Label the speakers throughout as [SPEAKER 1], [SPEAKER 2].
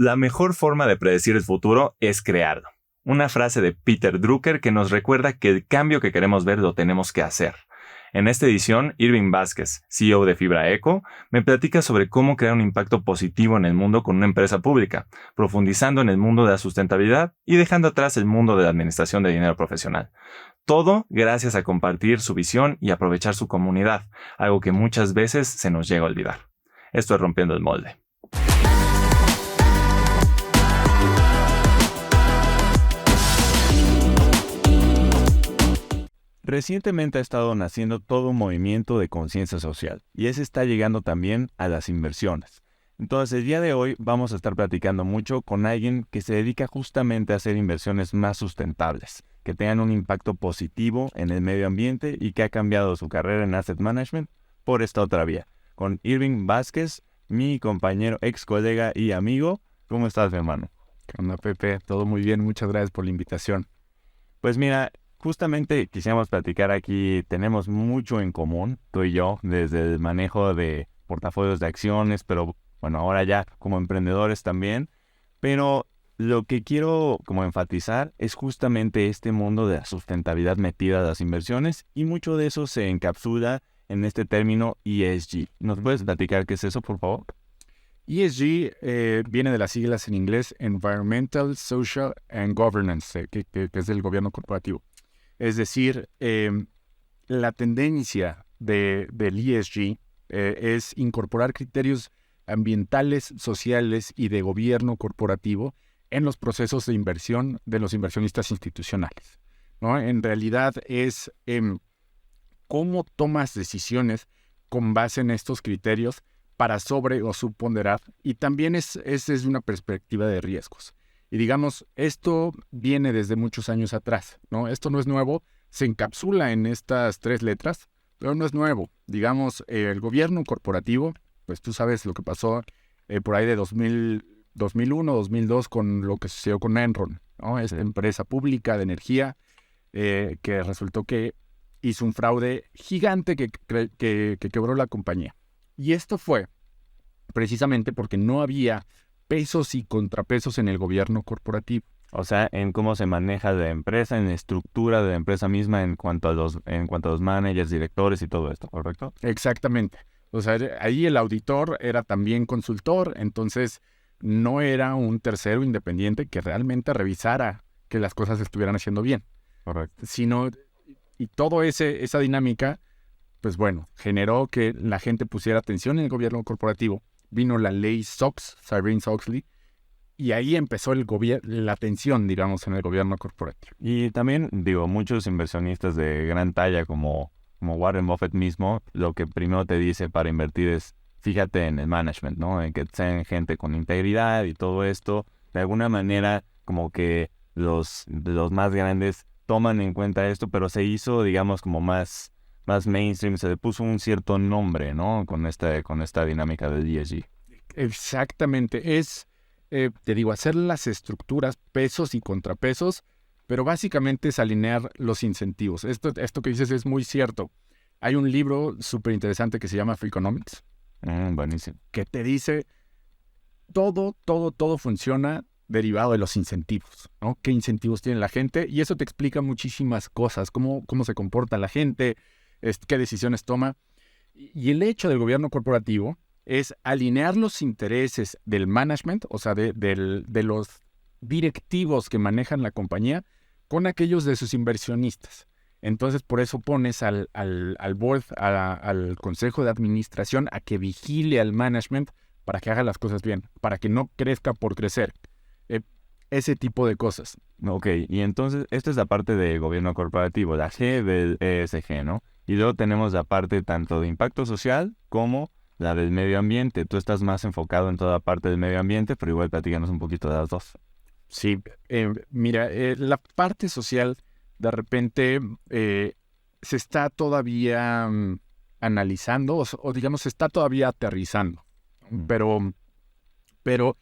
[SPEAKER 1] La mejor forma de predecir el futuro es crearlo. Una frase de Peter Drucker que nos recuerda que el cambio que queremos ver lo tenemos que hacer. En esta edición, Irving Vázquez, CEO de Fibra Eco, me platica sobre cómo crear un impacto positivo en el mundo con una empresa pública, profundizando en el mundo de la sustentabilidad y dejando atrás el mundo de la administración de dinero profesional. Todo gracias a compartir su visión y aprovechar su comunidad, algo que muchas veces se nos llega a olvidar. Esto es Rompiendo el Molde. Recientemente ha estado naciendo todo un movimiento de conciencia social y ese está llegando también a las inversiones. Entonces el día de hoy vamos a estar platicando mucho con alguien que se dedica justamente a hacer inversiones más sustentables, que tengan un impacto positivo en el medio ambiente y que ha cambiado su carrera en Asset Management por esta otra vía. Con Irving Vázquez, mi compañero, ex colega y amigo. ¿Cómo estás, mi hermano?
[SPEAKER 2] ¿Qué onda, Pepe? Todo muy bien, muchas gracias por la invitación.
[SPEAKER 1] Pues mira, justamente quisiéramos platicar aquí, tenemos mucho en común, tú y yo, desde el manejo de portafolios de acciones, pero bueno, ahora ya como emprendedores también. Pero lo que quiero como enfatizar es justamente este mundo de la sustentabilidad metida a las inversiones y mucho de eso se encapsula en este término ESG. ¿Nos puedes platicar qué es eso, por favor?
[SPEAKER 2] ESG viene de las siglas en inglés Environmental, Social and Governance, que es del gobierno corporativo. Es decir, la tendencia del ESG es incorporar criterios ambientales, sociales y de gobierno corporativo en los procesos de inversión de los inversionistas institucionales, ¿no? En realidad es cómo tomas decisiones con base en estos criterios para sobre o subponderar, y también es desde una perspectiva de riesgos. Y digamos, esto viene desde muchos años atrás, ¿no? Esto no es nuevo, se encapsula en estas 3 letras, pero no es nuevo. Digamos, el gobierno corporativo, pues tú sabes lo que pasó por ahí de 2001, 2002 con lo que sucedió con Enron, ¿no? Esta empresa pública de energía que resultó que hizo un fraude gigante que quebró la compañía. Y esto fue precisamente porque no había pesos y contrapesos en el gobierno corporativo.
[SPEAKER 1] O sea, en cómo se maneja la empresa, en la estructura de la empresa misma en cuanto a los managers, directores y todo esto, ¿correcto?
[SPEAKER 2] Exactamente. O sea, ahí el auditor era también consultor, entonces no era un tercero independiente que realmente revisara que las cosas se estuvieran haciendo bien.
[SPEAKER 1] Correcto.
[SPEAKER 2] Y toda esa dinámica, pues bueno, generó que la gente pusiera atención en el gobierno corporativo. Vino la ley SOX, Sarbanes-Oxley, y ahí empezó la atención, digamos, en el gobierno corporativo.
[SPEAKER 1] Y también, muchos inversionistas de gran talla como Warren Buffett mismo, lo que primero te dice para invertir es, fíjate en el management, ¿no? En que sean gente con integridad y todo esto. De alguna manera, como que los más grandes toman en cuenta esto, pero se hizo, digamos, como más mainstream, se le puso un cierto nombre, ¿no? Con esta dinámica del ESG.
[SPEAKER 2] Exactamente, te digo, hacer las estructuras, pesos y contrapesos, pero básicamente es alinear los incentivos. Esto que dices es muy cierto. Hay un libro súper interesante que se llama Freakonomics.
[SPEAKER 1] Buenísimo.
[SPEAKER 2] Que te dice todo funciona derivado de los incentivos, ¿no? ¿Qué incentivos tiene la gente? Y eso te explica muchísimas cosas, cómo se comporta la gente, qué decisiones toma. Y el hecho del gobierno corporativo es alinear los intereses del management, o sea, de los directivos que manejan la compañía, con aquellos de sus inversionistas. Entonces, por eso pones al board, al consejo de administración, a que vigile al management para que haga las cosas bien, para que no crezca por crecer. Ese tipo de cosas.
[SPEAKER 1] Ok, y entonces, esta es la parte del gobierno corporativo, la G del ESG, ¿no? Y luego tenemos la parte tanto de impacto social como la del medio ambiente. Tú estás más enfocado en toda la parte del medio ambiente, pero igual platícanos un poquito de las dos.
[SPEAKER 2] Sí, mira, la parte social de repente se está todavía analizando o digamos se está todavía aterrizando, pero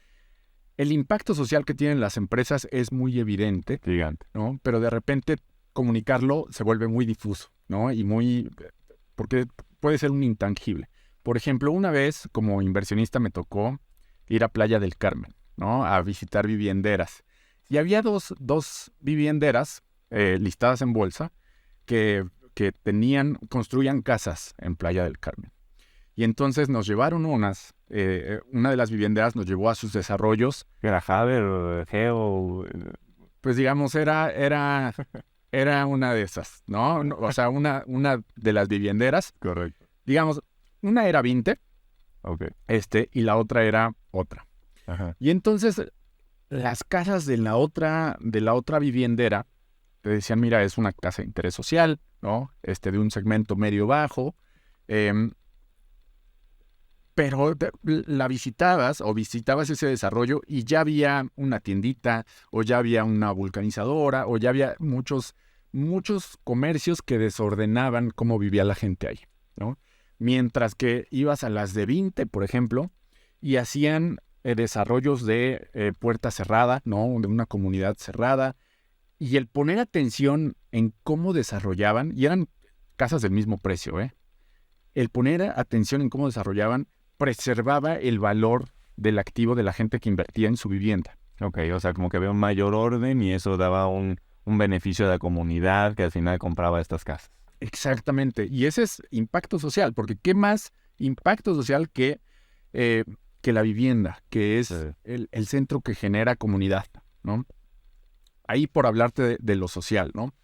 [SPEAKER 2] el impacto social que tienen las empresas es muy evidente,
[SPEAKER 1] Gigante,
[SPEAKER 2] ¿no? Pero de repente comunicarlo se vuelve muy difuso, ¿no? Porque puede ser un intangible. Por ejemplo, una vez como inversionista me tocó ir a Playa del Carmen, ¿no? A visitar vivienderas. Y había dos vivienderas listadas en bolsa que construían casas en Playa del Carmen. Y entonces nos llevaron una de las vivienderas nos llevó a sus desarrollos.
[SPEAKER 1] ¿Era Haber, Geo?
[SPEAKER 2] Pues digamos, era una de esas, ¿no? O sea, una de las vivienderas.
[SPEAKER 1] Correcto.
[SPEAKER 2] Digamos, una era 20,
[SPEAKER 1] Okay.
[SPEAKER 2] y la otra era otra.
[SPEAKER 1] Ajá.
[SPEAKER 2] Y entonces, las casas de la otra viviendera te decían, mira, es una casa de interés social, ¿no? De un segmento medio-bajo. Pero la visitabas ese desarrollo y ya había una tiendita, o ya había una vulcanizadora, o ya había muchos comercios que desordenaban cómo vivía la gente ahí, ¿no? Mientras que ibas a las de 20, por ejemplo, y hacían desarrollos de puerta cerrada, ¿no? De una comunidad cerrada, y el poner atención en cómo desarrollaban, y eran casas del mismo precio, el poner atención en cómo desarrollaban preservaba el valor del activo de la gente que invertía en su vivienda.
[SPEAKER 1] Ok, o sea, como que había un mayor orden y eso daba un beneficio a la comunidad que al final compraba estas casas.
[SPEAKER 2] Exactamente, y ese es impacto social, porque ¿qué más impacto social que la vivienda, que es el centro que genera comunidad, ¿no? Ahí por hablarte de lo social, ¿no?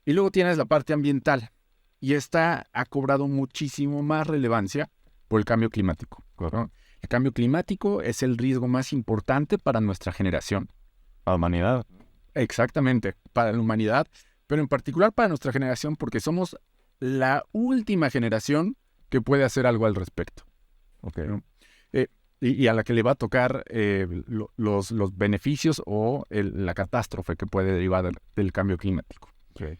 [SPEAKER 2] Y luego tienes la parte ambiental, y esta ha cobrado muchísimo más relevancia por el cambio climático, ¿no? El cambio climático es el riesgo más importante para nuestra generación.
[SPEAKER 1] ¿Para la humanidad?
[SPEAKER 2] Exactamente, para la humanidad, pero en particular para nuestra generación, porque somos la última generación que puede hacer algo al respecto.
[SPEAKER 1] Okay.
[SPEAKER 2] ¿No? Y a la que le va a tocar los beneficios o la catástrofe que puede derivar del cambio climático.
[SPEAKER 1] Okay.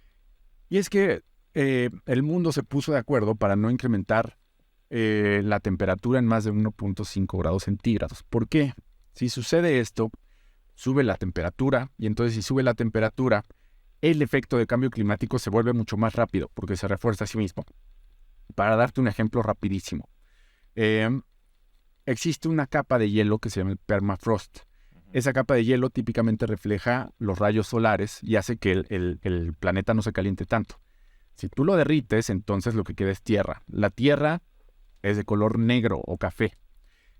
[SPEAKER 2] Y es que el mundo se puso de acuerdo para no incrementar la temperatura en más de 1.5 grados centígrados. ¿Por qué? Si sucede esto, sube la temperatura, y entonces si sube la temperatura, el efecto de cambio climático se vuelve mucho más rápido, porque se refuerza a sí mismo. Para darte un ejemplo rapidísimo, existe una capa de hielo que se llama el permafrost. Esa capa de hielo típicamente refleja los rayos solares y hace que el planeta no se caliente tanto. Si tú lo derrites, entonces lo que queda es tierra. La tierra es de color negro o café,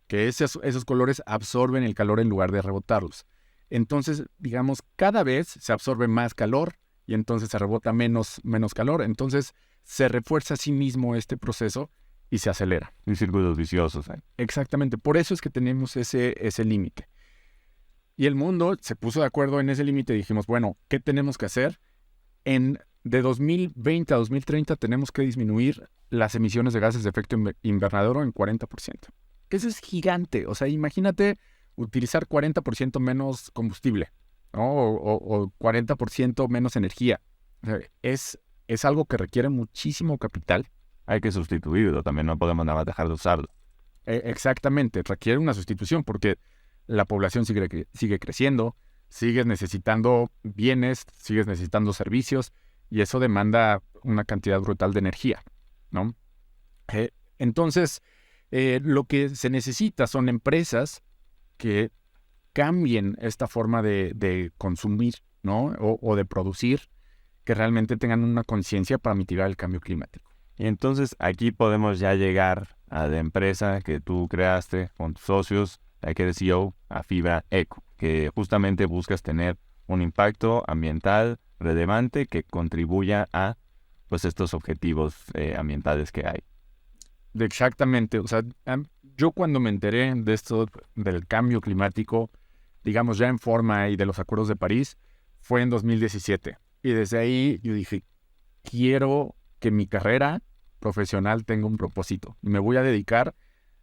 [SPEAKER 2] que esos colores absorben el calor en lugar de rebotarlos. Entonces, digamos, cada vez se absorbe más calor y entonces se rebota menos calor. Entonces, se refuerza a sí mismo este proceso y se acelera.
[SPEAKER 1] Y círculos viciosos.
[SPEAKER 2] Exactamente. Por eso es que tenemos ese límite. Y el mundo se puso de acuerdo en ese límite y dijimos, bueno, ¿qué tenemos que hacer? De 2020 a 2030 tenemos que disminuir las emisiones de gases de efecto invernadero en 40%. Que eso es gigante. O sea, imagínate utilizar 40% menos combustible, ¿no? O 40% menos energía. O sea, es algo que requiere muchísimo capital.
[SPEAKER 1] Hay que sustituirlo también, no podemos nada más dejar de usarlo.
[SPEAKER 2] Exactamente, requiere una sustitución porque la población sigue creciendo, sigues necesitando bienes, sigues necesitando servicios, y eso demanda una cantidad brutal de energía, ¿no? Entonces, lo que se necesita son empresas que cambien esta forma de consumir, ¿no? O de producir, que realmente tengan una conciencia para mitigar el cambio climático.
[SPEAKER 1] Y entonces aquí podemos ya llegar a la empresa que tú creaste con tus socios, la que eres CEO, a Fibra Eco, que justamente buscas tener un impacto ambiental relevante que contribuya a pues estos objetivos ambientales que hay.
[SPEAKER 2] Exactamente, o sea, yo cuando me enteré de esto del cambio climático, digamos ya en forma y de los acuerdos de París, fue en 2017. Y desde ahí yo dije, quiero que mi carrera profesional tenga un propósito. Y me voy a dedicar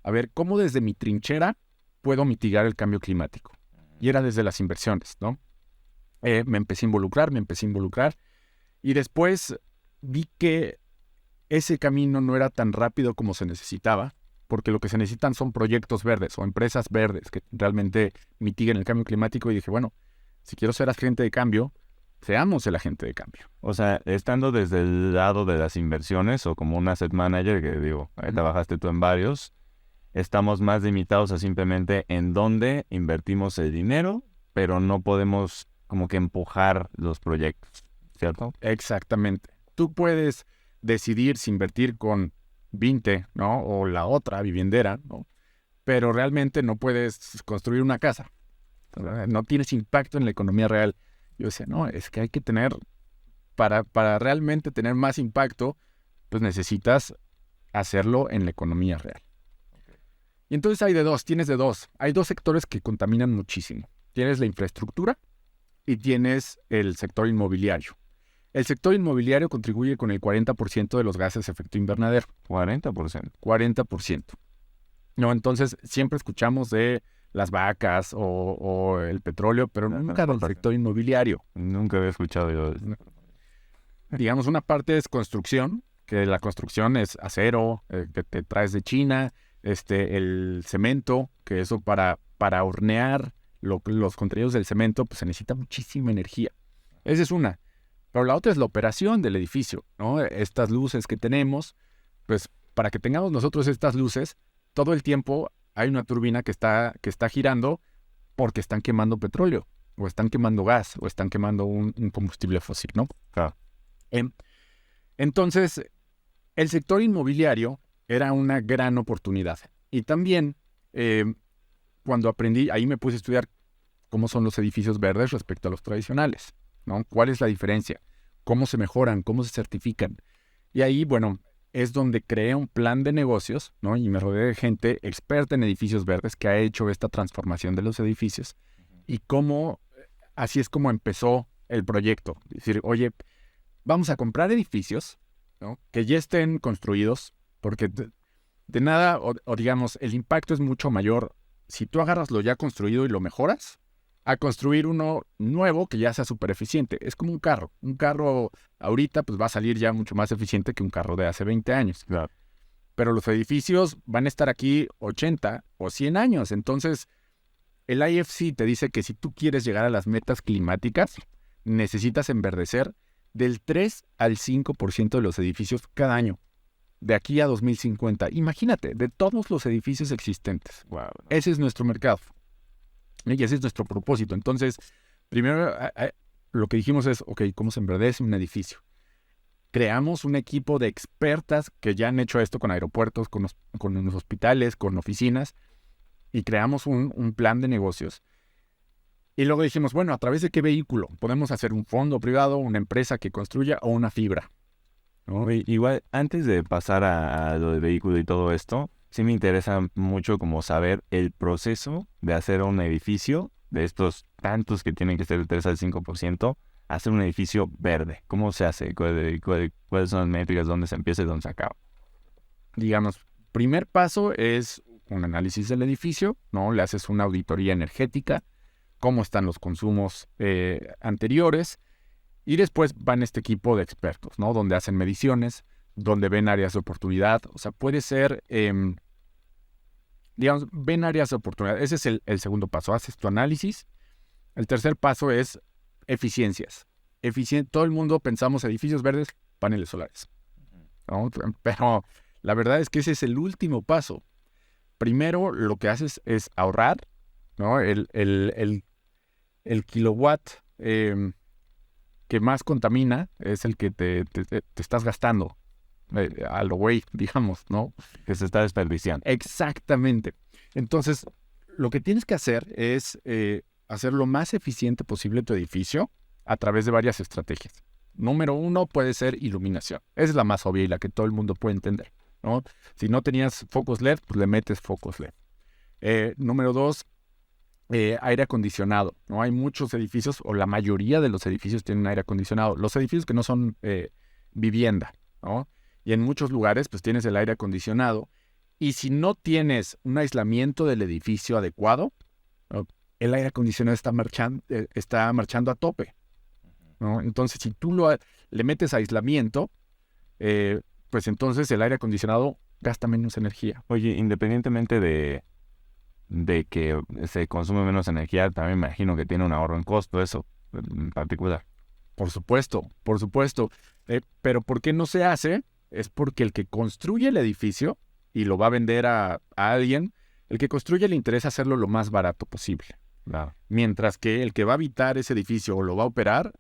[SPEAKER 2] a ver cómo desde mi trinchera puedo mitigar el cambio climático. Y era desde las inversiones, ¿no? Me empecé a involucrar. Y después vi que ese camino no era tan rápido como se necesitaba, porque lo que se necesitan son proyectos verdes o empresas verdes que realmente mitiguen el cambio climático. Y dije, bueno, si quiero ser agente de cambio, seamos el agente de cambio.
[SPEAKER 1] O sea, estando desde el lado de las inversiones o como un asset manager, que digo, ahí trabajaste tú en varios,
[SPEAKER 3] estamos más limitados a simplemente en dónde invertimos el dinero, pero no podemos como que empujar los proyectos, ¿cierto?
[SPEAKER 2] Exactamente. Tú puedes decidir si invertir con Vinte, ¿no? O la otra, Viviendera, ¿no? Pero realmente no puedes construir una casa. No tienes impacto en la economía real. Yo decía, no, es que hay que tener, para realmente tener más impacto, pues necesitas hacerlo en la economía real. Y entonces tienes de dos. Hay dos sectores que contaminan muchísimo. Tienes la infraestructura y tienes el sector inmobiliario. El sector inmobiliario contribuye con el 40% de los gases de efecto invernadero.
[SPEAKER 3] 40%.
[SPEAKER 2] 40%. No, entonces siempre escuchamos de las vacas o el petróleo, pero nunca del sector inmobiliario.
[SPEAKER 3] Nunca había escuchado yo.
[SPEAKER 2] Digamos, una parte es construcción, que la construcción es acero, que te traes de China, el cemento, que eso para hornear los contenidos del cemento, pues se necesita muchísima energía. Esa es una. Pero la otra es la operación del edificio, ¿no? Estas luces que tenemos, pues para que tengamos nosotros estas luces, todo el tiempo hay una turbina que está girando porque están quemando petróleo, o están quemando gas, o están quemando un combustible fósil, ¿no?
[SPEAKER 3] Claro.
[SPEAKER 2] Entonces, el sector inmobiliario era una gran oportunidad. Y también, cuando aprendí, ahí me puse a estudiar cómo son los edificios verdes respecto a los tradicionales, ¿no? ¿Cuál es la diferencia? ¿Cómo se mejoran? ¿Cómo se certifican? Y ahí, bueno, es donde creé un plan de negocios, ¿no? Y me rodeé de gente experta en edificios verdes que ha hecho esta transformación de los edificios. Y así es como empezó el proyecto. Es decir, oye, vamos a comprar edificios, ¿no? Que ya estén construidos, porque de nada, o digamos, el impacto es mucho mayor si tú agarras lo ya construido y lo mejoras, a construir uno nuevo que ya sea súper eficiente. Es como un carro. Un carro ahorita pues va a salir ya mucho más eficiente que un carro de hace 20 años.
[SPEAKER 3] Claro.
[SPEAKER 2] Pero los edificios van a estar aquí 80 o 100 años. Entonces, el IFC te dice que si tú quieres llegar a las metas climáticas, necesitas enverdecer del 3 al 5% de los edificios cada año, de aquí a 2050. Imagínate, de todos los edificios existentes.
[SPEAKER 3] Wow.
[SPEAKER 2] Ese es nuestro mercado. Y ese es nuestro propósito. Entonces, primero lo que dijimos es, ok, ¿cómo se enverdece un edificio? Creamos un equipo de expertas que ya han hecho esto con aeropuertos, con los hospitales, con oficinas, y creamos un plan de negocios. Y luego dijimos, bueno, ¿a través de qué vehículo? Podemos hacer un fondo privado, una empresa que construya o una fibra, ¿no?
[SPEAKER 3] Igual, antes de pasar a lo de vehículo y todo esto, sí me interesa mucho como saber el proceso de hacer un edificio, de estos tantos que tienen que ser del 3 al 5%, hacer un edificio verde. ¿Cómo se hace? ¿Cuáles son las métricas? ¿Dónde se empieza y dónde se acaba?
[SPEAKER 2] Digamos, primer paso es un análisis del edificio, ¿no? Le haces una auditoría energética, cómo están los consumos anteriores, y después van este equipo de expertos, ¿no? Donde hacen mediciones, donde ven áreas de oportunidad. O sea, puede ser, digamos, ven áreas de oportunidad. Ese es el segundo paso. Haces tu análisis. El tercer paso es eficiencias. Todo el mundo pensamos edificios verdes, paneles solares, ¿no? Pero la verdad es que ese es el último paso. Primero, lo que haces es ahorrar, ¿no? El kilowatt que más contamina es el que te estás gastando. A lo güey, digamos, ¿no?
[SPEAKER 3] Que se está desperdiciando.
[SPEAKER 2] Exactamente. Entonces, lo que tienes que hacer es hacer lo más eficiente posible tu edificio a través de varias estrategias. Número 1 puede ser iluminación. Esa es la más obvia y la que todo el mundo puede entender, ¿no? Si no tenías focos LED, pues le metes focos LED. Número 2, aire acondicionado, ¿no? Hay muchos edificios, o la mayoría de los edificios tienen aire acondicionado. Los edificios que no son vivienda, ¿no? Y en muchos lugares, pues tienes el aire acondicionado. Y si no tienes un aislamiento del edificio adecuado, ¿no? El aire acondicionado está marchando a tope, ¿no? Entonces, si tú le metes aislamiento, pues entonces el aire acondicionado gasta menos energía.
[SPEAKER 3] Oye, independientemente de que se consume menos energía, también me imagino que tiene un ahorro en costo, eso en particular.
[SPEAKER 2] Por supuesto. Pero ¿por qué no se hace? Es porque el que construye el edificio y lo va a vender a alguien, el que construye le interesa hacerlo lo más barato posible.
[SPEAKER 3] Claro.
[SPEAKER 2] Mientras que el que va a habitar ese edificio o lo va a operar,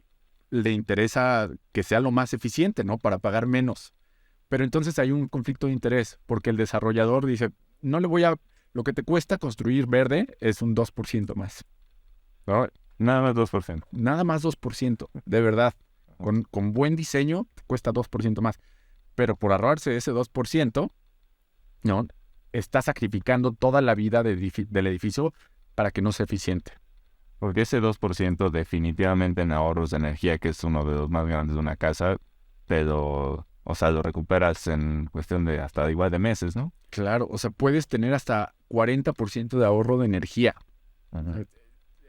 [SPEAKER 2] le interesa que sea lo más eficiente, ¿no? Para pagar menos. Pero entonces hay un conflicto de interés, porque el desarrollador dice, no le voy a... Lo que te cuesta construir verde es un 2% más, ¿no?
[SPEAKER 3] Nada más 2%.
[SPEAKER 2] Nada más 2%, de verdad. Con buen diseño cuesta 2% más. Pero por ahorrarse ese 2%, ¿no? Está sacrificando toda la vida del edificio para que no sea eficiente.
[SPEAKER 3] Porque ese 2% definitivamente en ahorros de energía, que es uno de los más grandes de una casa, pero, o sea, lo recuperas en cuestión de hasta igual de meses, ¿no?
[SPEAKER 2] Claro, o sea, puedes tener hasta 40% de ahorro de energía.
[SPEAKER 3] Ajá.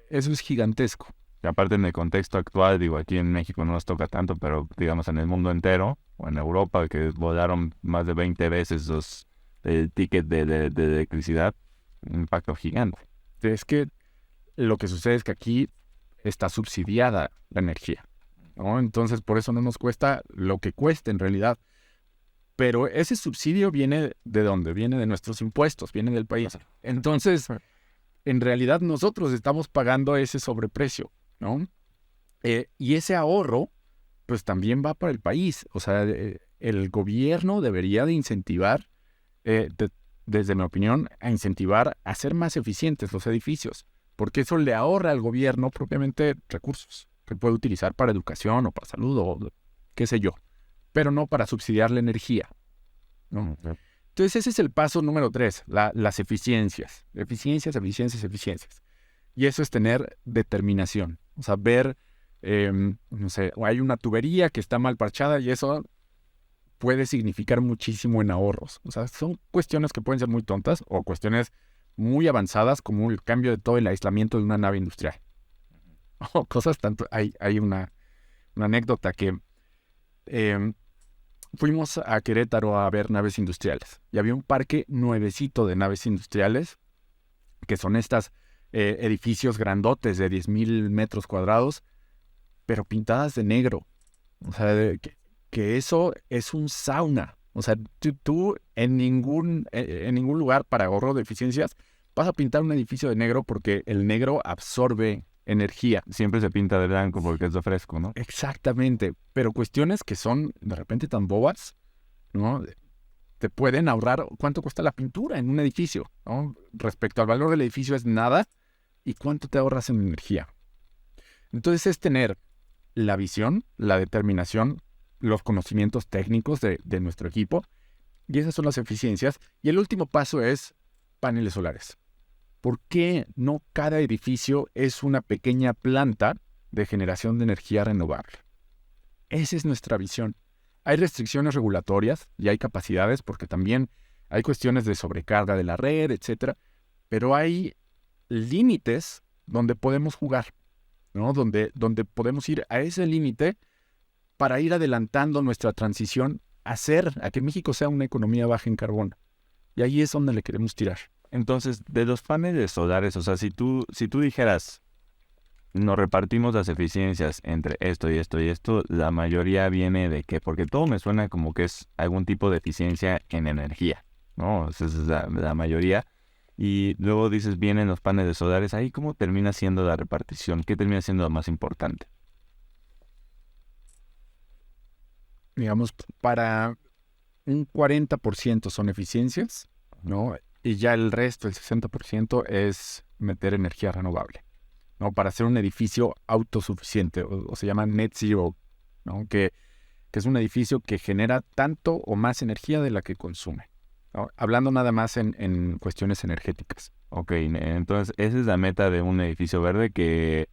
[SPEAKER 2] Eso es gigantesco.
[SPEAKER 3] Y aparte en el contexto actual, digo, aquí en México no nos toca tanto, pero digamos en el mundo entero, o en Europa, que volaron más de 20 veces el ticket de electricidad, un impacto gigante.
[SPEAKER 2] Es que lo que sucede es que aquí está subsidiada la energía, ¿no? Entonces, por eso no nos cuesta lo que cueste en realidad. Pero ese subsidio viene ¿de dónde? Viene de nuestros impuestos, viene del país. Entonces, en realidad nosotros estamos pagando ese sobreprecio, ¿no? Y ese ahorro, pues también va para el país. O sea, el gobierno debería de incentivar, desde mi opinión, a incentivar a ser más eficientes los edificios, porque eso le ahorra al gobierno propiamente recursos que puede utilizar para educación o para salud o qué sé yo, pero no para subsidiar la energía, ¿no? Entonces ese es el paso número 3, las eficiencias. Eficiencias. Y eso es tener determinación. O sea, ver, no sé, hay una tubería que está mal parchada y eso puede significar muchísimo en ahorros. O sea, son cuestiones que pueden ser muy tontas o cuestiones muy avanzadas como el cambio de todo el aislamiento de una nave industrial. O cosas tanto... Hay una anécdota que fuimos a Querétaro a ver naves industriales y había un parque nuevecito de naves industriales que son estas edificios grandotes de 10,000 metros cuadrados, pero pintadas de negro. O sea, que eso es un sauna. O sea, tú en ningún lugar para ahorro de eficiencias vas a pintar un edificio de negro porque el negro absorbe energía.
[SPEAKER 3] Siempre se pinta de blanco porque es de fresco, ¿no?
[SPEAKER 2] Exactamente, pero cuestiones que son de repente tan bobas, ¿no? Te pueden ahorrar. ¿Cuánto cuesta la pintura en un edificio, ¿no? Respecto al valor del edificio es nada. ¿Y cuánto te ahorras en energía? Entonces es tener la visión, la determinación, los conocimientos técnicos de nuestro equipo, y esas son las eficiencias. Y el último paso es paneles solares. ¿Por qué no cada edificio es una pequeña planta de generación de energía renovable? Esa es nuestra visión. Hay restricciones regulatorias y hay capacidades porque también hay cuestiones de sobrecarga de la red, etcétera, pero hay límites donde podemos jugar, ¿no? Donde podemos ir a ese límite para ir adelantando nuestra transición a que México sea una economía baja en carbono. Y ahí es donde le queremos tirar.
[SPEAKER 3] Entonces, de los paneles solares, o sea, si tú dijeras, nos repartimos las eficiencias entre esto y esto y esto, la mayoría viene de qué? Porque todo me suena como que es algún tipo de eficiencia en energía, ¿no? Esa es la mayoría. Y luego dices, vienen los paneles solares, ahí ¿cómo termina siendo la repartición? ¿Qué termina siendo lo más importante?
[SPEAKER 2] Digamos, para un 40% son eficiencias, ¿no? Y ya el resto, el 60%, es meter energía renovable, ¿no? Para hacer un edificio autosuficiente, o se llama net zero, ¿no? Que es un edificio que genera tanto o más energía de la que consume, ¿no? Hablando nada más en cuestiones energéticas.
[SPEAKER 3] Ok, entonces esa es la meta de un edificio verde que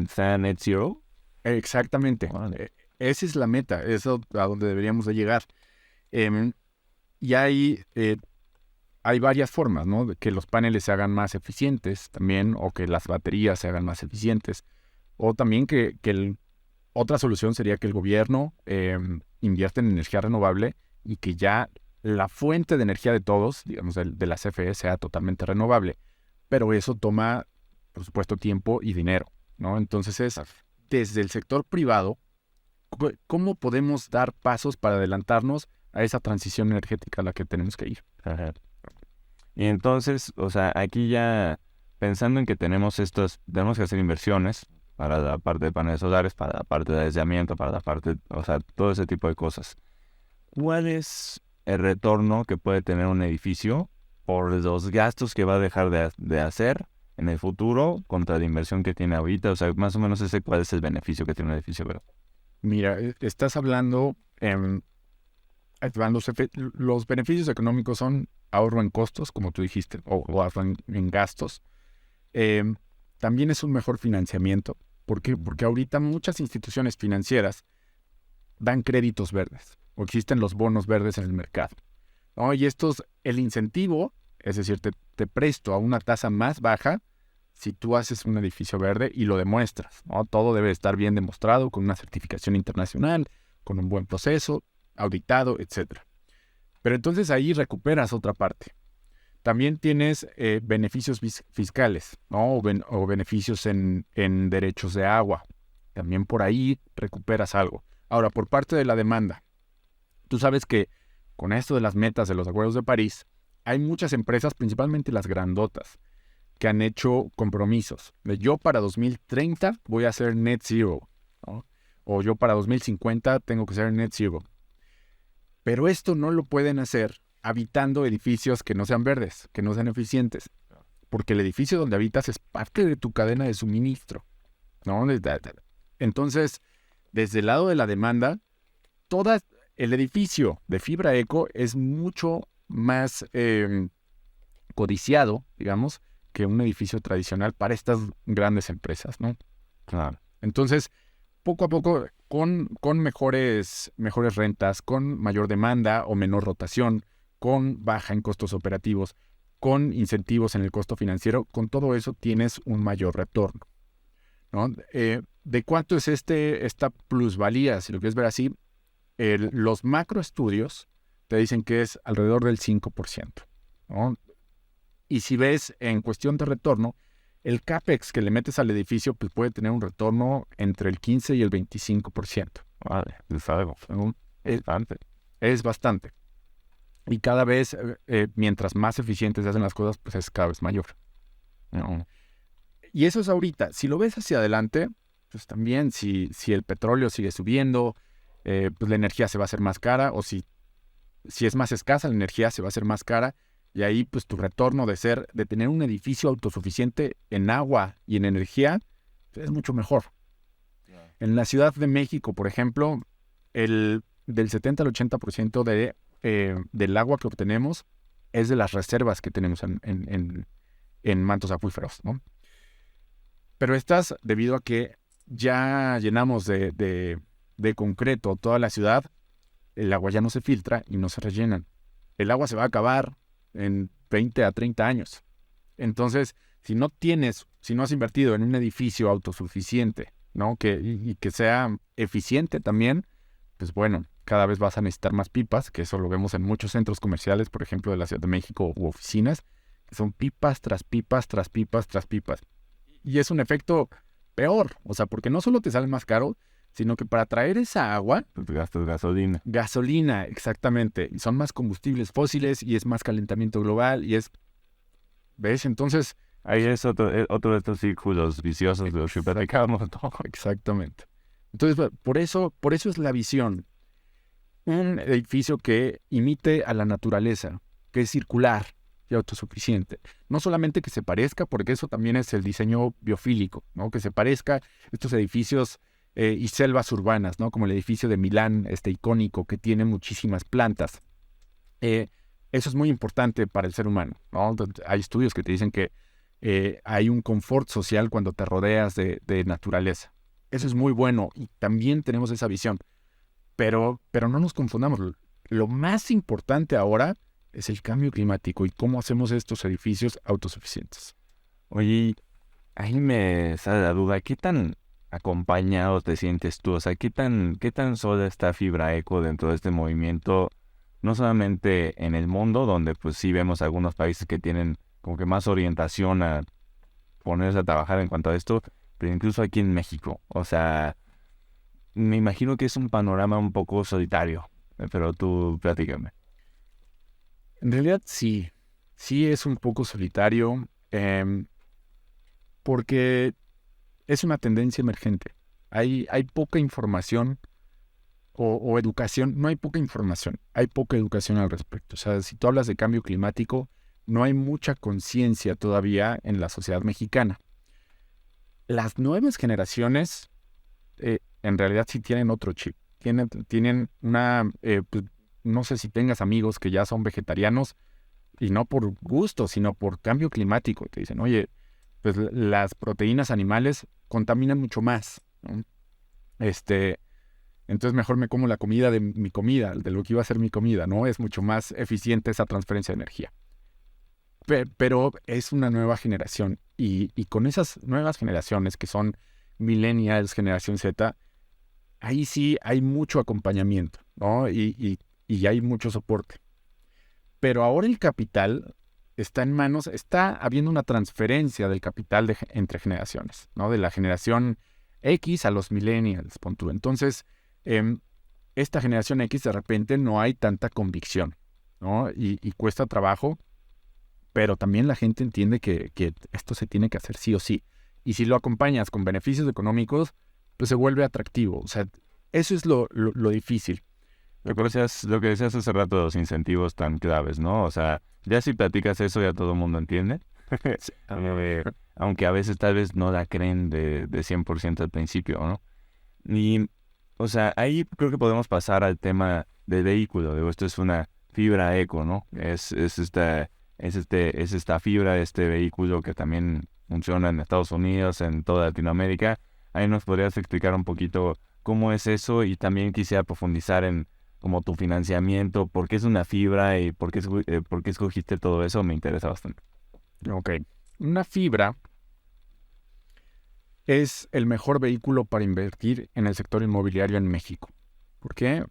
[SPEAKER 3] sea net zero.
[SPEAKER 2] Exactamente.
[SPEAKER 3] Vale.
[SPEAKER 2] Esa es la meta, eso a donde deberíamos de llegar. Y hay varias formas, ¿no? De que los paneles se hagan más eficientes también, o que las baterías se hagan más eficientes. O también otra solución sería que el gobierno invierta en energía renovable y que ya la fuente de energía de todos, digamos, de la CFE, sea totalmente renovable. Pero eso toma, por supuesto, tiempo y dinero, ¿no? Entonces es desde el sector privado, ¿cómo podemos dar pasos para adelantarnos a esa transición energética a la que tenemos que ir?
[SPEAKER 3] Ajá. Y entonces, o sea, aquí ya pensando en que tenemos que hacer inversiones para la parte de paneles solares, para la parte de aislamiento, para la parte, o sea, todo ese tipo de cosas. ¿Cuál es el retorno que puede tener un edificio por los gastos que va a dejar de hacer en el futuro contra la inversión que tiene ahorita? O sea, más o menos cuál es el beneficio que tiene un edificio verde.
[SPEAKER 2] Mira, estás hablando, los beneficios económicos son ahorro en costos, como tú dijiste, o ahorro en gastos. Em, También es un mejor financiamiento. ¿Por qué? Porque ahorita muchas instituciones financieras dan créditos verdes o existen los bonos verdes en el mercado, ¿no? Y el incentivo, es decir, te presto a una tasa más baja si tú haces un edificio verde y lo demuestras, ¿no? Todo debe estar bien demostrado con una certificación internacional, con un buen proceso, auditado, etc. Pero entonces ahí recuperas otra parte. También tienes beneficios fiscales, ¿no? O beneficios en derechos de agua. También por ahí recuperas algo. Ahora, por parte de la demanda, tú sabes que con esto de las metas de los Acuerdos de París, hay muchas empresas, principalmente las grandotas, que han hecho compromisos. De yo para 2030 voy a hacer net zero, ¿no? O yo para 2050 tengo que ser net zero. Pero esto no lo pueden hacer habitando edificios que no sean verdes, que no sean eficientes. Porque el edificio donde habitas es parte de tu cadena de suministro, ¿no? Entonces, desde el lado de la demanda, el edificio de fibra eco es mucho más codiciado, digamos, que un edificio tradicional para estas grandes empresas, ¿no?
[SPEAKER 3] Claro.
[SPEAKER 2] Entonces, poco a poco, con mejores rentas, con mayor demanda o menor rotación, con baja en costos operativos, con incentivos en el costo financiero, con todo eso tienes un mayor retorno, ¿no? ¿De cuánto es esta plusvalía? Si lo quieres ver así, los macroestudios te dicen que es alrededor del 5%, ¿no? Y si ves en cuestión de retorno, el CAPEX que le metes al edificio pues puede tener un retorno entre el 15 y el 25%.
[SPEAKER 3] Vale, es algo.
[SPEAKER 2] Es bastante. Es bastante. Y cada vez, mientras más eficientes se hacen las cosas, pues es cada vez mayor, ¿no? Y eso es ahorita. Si lo ves hacia adelante, pues también si el petróleo sigue subiendo, pues la energía se va a hacer más cara, o si es más escasa, la energía se va a hacer más cara, y ahí pues tu retorno de tener un edificio autosuficiente en agua y en energía, pues, es mucho mejor. Yeah. En la Ciudad de México, por ejemplo, del 70 al 80% del agua que obtenemos es de las reservas que tenemos en mantos acuíferos, ¿no? Pero estas, debido a que ya llenamos de concreto toda la ciudad, el agua ya no se filtra y no se rellenan. El agua se va a acabar en 20 a 30 años. Entonces, si no has invertido en un edificio autosuficiente, ¿no? Y que sea eficiente también, pues bueno, cada vez vas a necesitar más pipas, que eso lo vemos en muchos centros comerciales, por ejemplo, de la Ciudad de México u oficinas, que son pipas tras pipas, tras pipas, tras pipas. Y es un efecto peor, o sea, porque no solo te sale más caro, sino que para traer esa agua...
[SPEAKER 3] Pues gastas gasolina.
[SPEAKER 2] Gasolina, exactamente. Y son más combustibles fósiles y es más calentamiento global y es... ¿Ves? Entonces...
[SPEAKER 3] Ahí es otro de estos círculos viciosos de los que platicábamos, ¿no?
[SPEAKER 2] Exactamente. Entonces, por eso es la visión. Un edificio que imite a la naturaleza, que es circular y autosuficiente. No solamente que se parezca, porque eso también es el diseño biofílico, ¿no? Que se parezca estos edificios y selvas urbanas, ¿no? Como el edificio de Milán, icónico, que tiene muchísimas plantas. Eso es muy importante para el ser humano, ¿no? Hay estudios que te dicen que hay un confort social cuando te rodeas de naturaleza. Eso es muy bueno y también tenemos esa visión. Pero no nos confundamos. Lo más importante ahora es el cambio climático y cómo hacemos estos edificios autosuficientes.
[SPEAKER 3] Oye, ahí me sale la duda, ¿qué tan acompañado te sientes tú? O sea, ¿qué tan sola está Fibra Eco dentro de este movimiento? No solamente en el mundo, donde pues sí vemos algunos países que tienen como que más orientación a ponerse a trabajar en cuanto a esto, pero incluso aquí en México. O sea, me imagino que es un panorama un poco solitario, pero tú platícame.
[SPEAKER 2] En realidad sí es un poco solitario, porque es una tendencia emergente. Hay poca información o educación, no hay poca información, hay poca educación al respecto. O sea, si tú hablas de cambio climático, no hay mucha conciencia todavía en la sociedad mexicana. Las nuevas generaciones en realidad sí tienen otro chip. Tienen una, pues, no sé si tengas amigos que ya son vegetarianos y no por gusto, sino por cambio climático. Te dicen, oye, pues las proteínas animales contaminan mucho más, ¿no? Entonces mejor me como la comida de mi comida, de lo que iba a ser mi comida, ¿no? Es mucho más eficiente esa transferencia de energía. Pero es una nueva generación y con esas nuevas generaciones que son millennials, generación Z, ahí sí hay mucho acompañamiento, ¿no? Y hay mucho soporte. Pero ahora el capital está en manos, está habiendo una transferencia del capital entre generaciones, ¿no? De la generación X a los millennials, pon tú. Entonces, esta generación X de repente no hay tanta convicción, ¿no? Y cuesta trabajo, pero también la gente entiende que esto se tiene que hacer sí o sí. Y si lo acompañas con beneficios económicos, pues se vuelve atractivo. O sea, eso es lo difícil.
[SPEAKER 3] Lo que decías hace rato, los incentivos tan claves, ¿no? O sea, ya si platicas eso, ya todo el mundo entiende. Aunque a veces tal vez no la creen de 100% al principio, ¿no? Y, o sea, ahí creo que podemos pasar al tema del vehículo. Digo, esto es una fibra eco, ¿no? Es esta fibra, este vehículo que también funciona en Estados Unidos, en toda Latinoamérica. Ahí nos podrías explicar un poquito cómo es eso y también quisiera profundizar en como tu financiamiento, por qué es una fibra y por qué escogiste todo eso, me interesa bastante.
[SPEAKER 2] Ok. Una fibra es el mejor vehículo para invertir en el sector inmobiliario en México. ¿Por qué?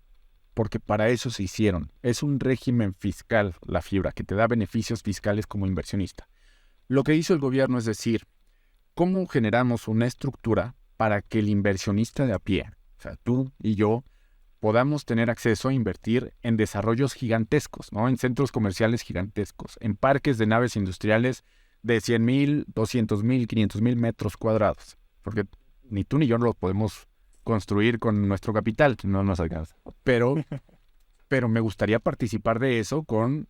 [SPEAKER 2] Porque para eso se hicieron. Es un régimen fiscal, la fibra, que te da beneficios fiscales como inversionista. Lo que hizo el gobierno es decir, ¿cómo generamos una estructura para que el inversionista de a pie, o sea, tú y yo, podamos tener acceso a invertir en desarrollos gigantescos, ¿no? En centros comerciales gigantescos, en parques de naves industriales de 100,000, 200,000, 500,000 metros cuadrados? Porque ni tú ni yo no los podemos construir con nuestro capital.
[SPEAKER 3] No nos alcanza.
[SPEAKER 2] Pero me gustaría participar de eso con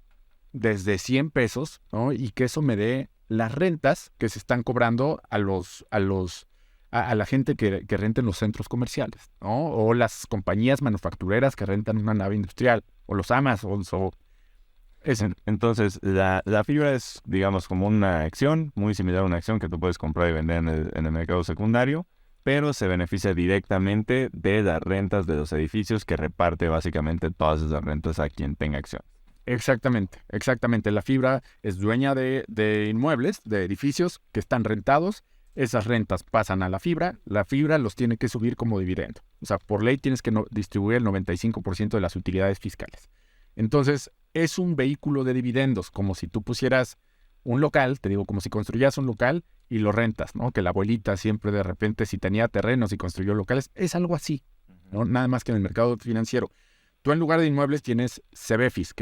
[SPEAKER 2] desde 100 pesos, ¿no? Y que eso me dé las rentas que se están cobrando a la gente que renta en los centros comerciales, ¿no? O las compañías manufactureras que rentan una nave industrial, o los Amazons, o...
[SPEAKER 3] Entonces, la fibra es, digamos, como una acción, muy similar a una acción que tú puedes comprar y vender en el mercado secundario, pero se beneficia directamente de las rentas de los edificios que reparte básicamente todas esas rentas a quien tenga acción.
[SPEAKER 2] Exactamente. La fibra es dueña de inmuebles, de edificios que están rentados. Esas rentas pasan a la fibra los tiene que subir como dividendo. O sea, por ley tienes que distribuir el 95% de las utilidades fiscales. Entonces, es un vehículo de dividendos, como si tú pusieras un local, te digo, como si construyeras un local y lo rentas, ¿no? Que la abuelita siempre de repente, si tenía terrenos y construyó locales, es algo así, ¿no? Nada más que en el mercado financiero. Tú en lugar de inmuebles tienes CEBEFIS,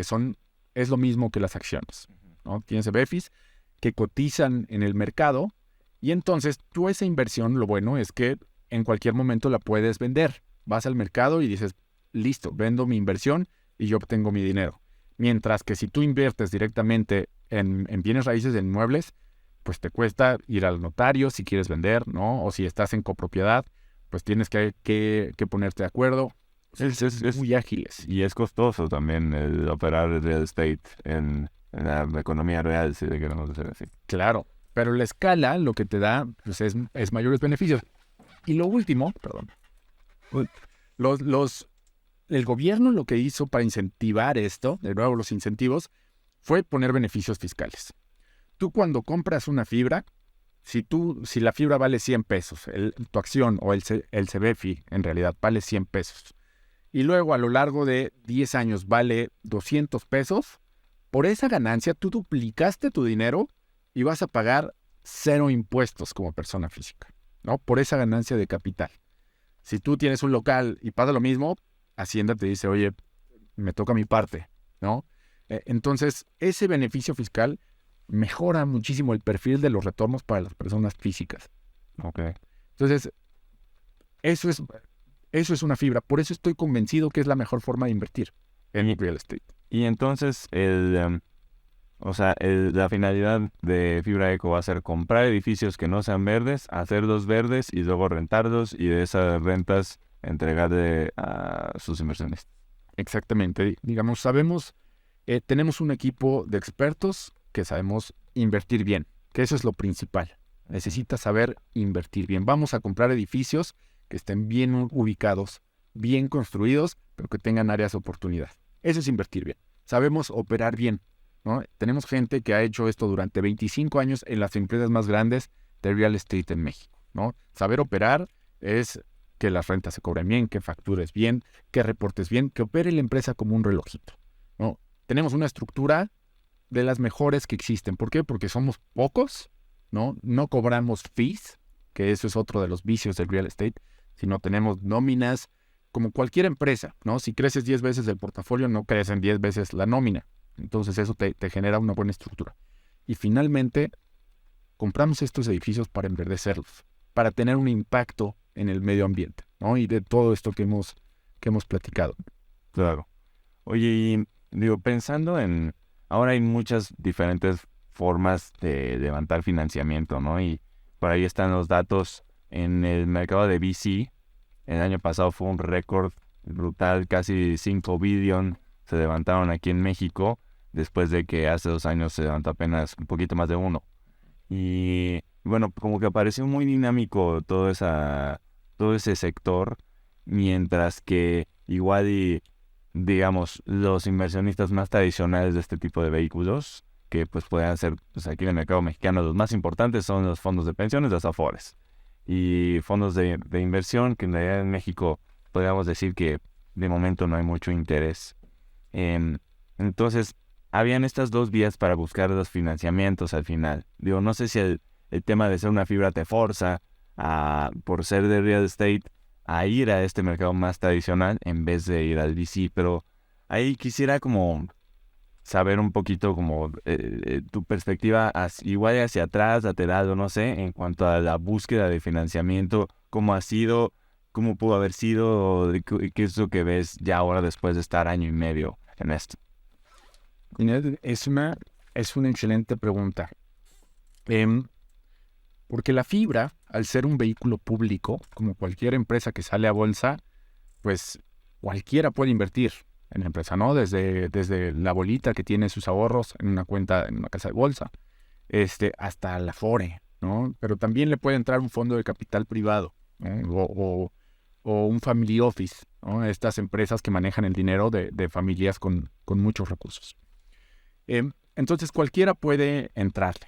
[SPEAKER 2] es lo mismo que las acciones, ¿no? Tienes CEBEFIS que cotizan en el mercado y entonces tú esa inversión, lo bueno es que en cualquier momento la puedes vender. Vas al mercado y dices, listo, vendo mi inversión y yo obtengo mi dinero. Mientras que si tú inviertes directamente en bienes raíces, en inmuebles, pues te cuesta ir al notario si quieres vender, ¿no? O si estás en copropiedad, pues tienes que ponerte de acuerdo. Es muy ágiles.
[SPEAKER 3] Y es costoso también el operar el real estate en la economía real, si le queremos decir así.
[SPEAKER 2] Claro, pero la escala lo que te da pues es mayores beneficios. Y lo último, perdón, el gobierno lo que hizo para incentivar esto, de nuevo los incentivos, fue poner beneficios fiscales. Tú cuando compras una fibra, si la fibra vale 100 pesos, tu acción o el CEBEFI en realidad vale 100 pesos, y luego a lo largo de 10 años vale 200 pesos, por esa ganancia tú duplicaste tu dinero y vas a pagar 0 impuestos como persona física, ¿no? Por esa ganancia de capital. Si tú tienes un local y pasa lo mismo, Hacienda te dice, oye, me toca mi parte, ¿no? Entonces, ese beneficio fiscal mejora muchísimo el perfil de los retornos para las personas físicas.
[SPEAKER 3] Ok.
[SPEAKER 2] Entonces, eso es una fibra. Por eso estoy convencido que es la mejor forma de invertir en real estate.
[SPEAKER 3] Y entonces, la finalidad de Fibra Eco va a ser comprar edificios que no sean verdes, hacerlos verdes y luego rentarlos y de esas rentas entregarle a sus inversionistas.
[SPEAKER 2] Exactamente. Digamos, tenemos un equipo de expertos que sabemos invertir bien, que eso es lo principal. Necesitas saber invertir bien. Vamos a comprar edificios que estén bien ubicados, bien construidos, pero que tengan áreas de oportunidad. Eso es invertir bien. Sabemos operar bien, ¿no? Tenemos gente que ha hecho esto durante 25 años en las empresas más grandes de real estate en México, ¿no? Saber operar es que las rentas se cobren bien, que factures bien, que reportes bien, que opere la empresa como un relojito, ¿no? Tenemos una estructura de las mejores que existen. ¿Por qué? Porque somos pocos, ¿no? No cobramos fees, que eso es otro de los vicios del real estate, sino tenemos nóminas como cualquier empresa, ¿no? Si creces 10 veces el portafolio, no crecen 10 veces la nómina. Entonces eso te genera una buena estructura. Y finalmente, compramos estos edificios para enverdecerlos, para tener un impacto en el medio ambiente, ¿no? Y de todo esto que hemos platicado.
[SPEAKER 3] Claro. Oye, y digo, pensando en... Ahora hay muchas diferentes formas de levantar financiamiento, ¿no? Y por ahí están los datos en el mercado de VC. El año pasado fue un récord brutal, casi 5 billion se levantaron aquí en México, después de que hace 2 años se levantó apenas un poquito más de 1. Y bueno, como que pareció muy dinámico todo ese sector, mientras que igual y, digamos, los inversionistas más tradicionales de este tipo de vehículos, que pues pueden ser, pues aquí en el mercado mexicano los más importantes son los fondos de pensiones, las Afores, y fondos de inversión, que en realidad en México podríamos decir que de momento no hay mucho interés. Entonces, habían estas dos vías para buscar los financiamientos al final. Digo, no sé si el tema de ser una fibra te forza por ser de real estate a ir a este mercado más tradicional en vez de ir al VC, pero ahí quisiera como saber un poquito como tu perspectiva igual hacia atrás, lateral, no sé, en cuanto a la búsqueda de financiamiento, cómo ha sido, cómo pudo haber sido, qué es lo que ves ya ahora después de estar año y medio en esto.
[SPEAKER 2] Es una excelente pregunta. Porque la fibra, al ser un vehículo público, como cualquier empresa que sale a bolsa, pues cualquiera puede invertir en la empresa, ¿no? Desde la bolita que tiene sus ahorros en una cuenta, en una casa de bolsa, hasta la Afore, ¿no? Pero también le puede entrar un fondo de capital privado, ¿no? O un family office, ¿no? Estas empresas que manejan el dinero de familias con muchos recursos. Entonces cualquiera puede entrarle.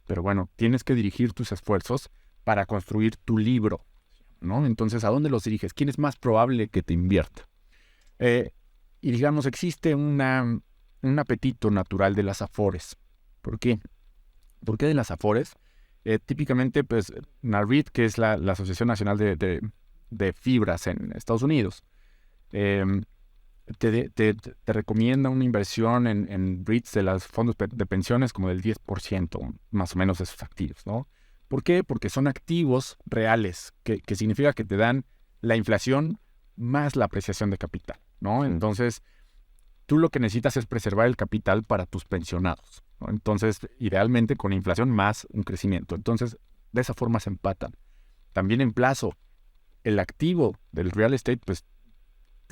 [SPEAKER 2] Pero bueno, tienes que dirigir tus esfuerzos para construir tu libro, ¿no? Entonces, ¿a dónde los diriges? ¿Quién es más probable que te invierta? Y digamos, existe un apetito natural de las Afores. ¿Por qué? ¿Por qué de las Afores? Típicamente, pues, NAREIT, que es la Asociación Nacional de Fibras en Estados Unidos, te recomienda una inversión en REITs de los fondos de pensiones como del 10%, más o menos de sus activos, ¿no? ¿Por qué? Porque son activos reales, que significa que te dan la inflación más la apreciación de capital, ¿no? Entonces, tú lo que necesitas es preservar el capital para tus pensionados, ¿no? Entonces, idealmente con inflación más un crecimiento. Entonces, de esa forma se empatan. También en plazo, el activo del real estate, pues,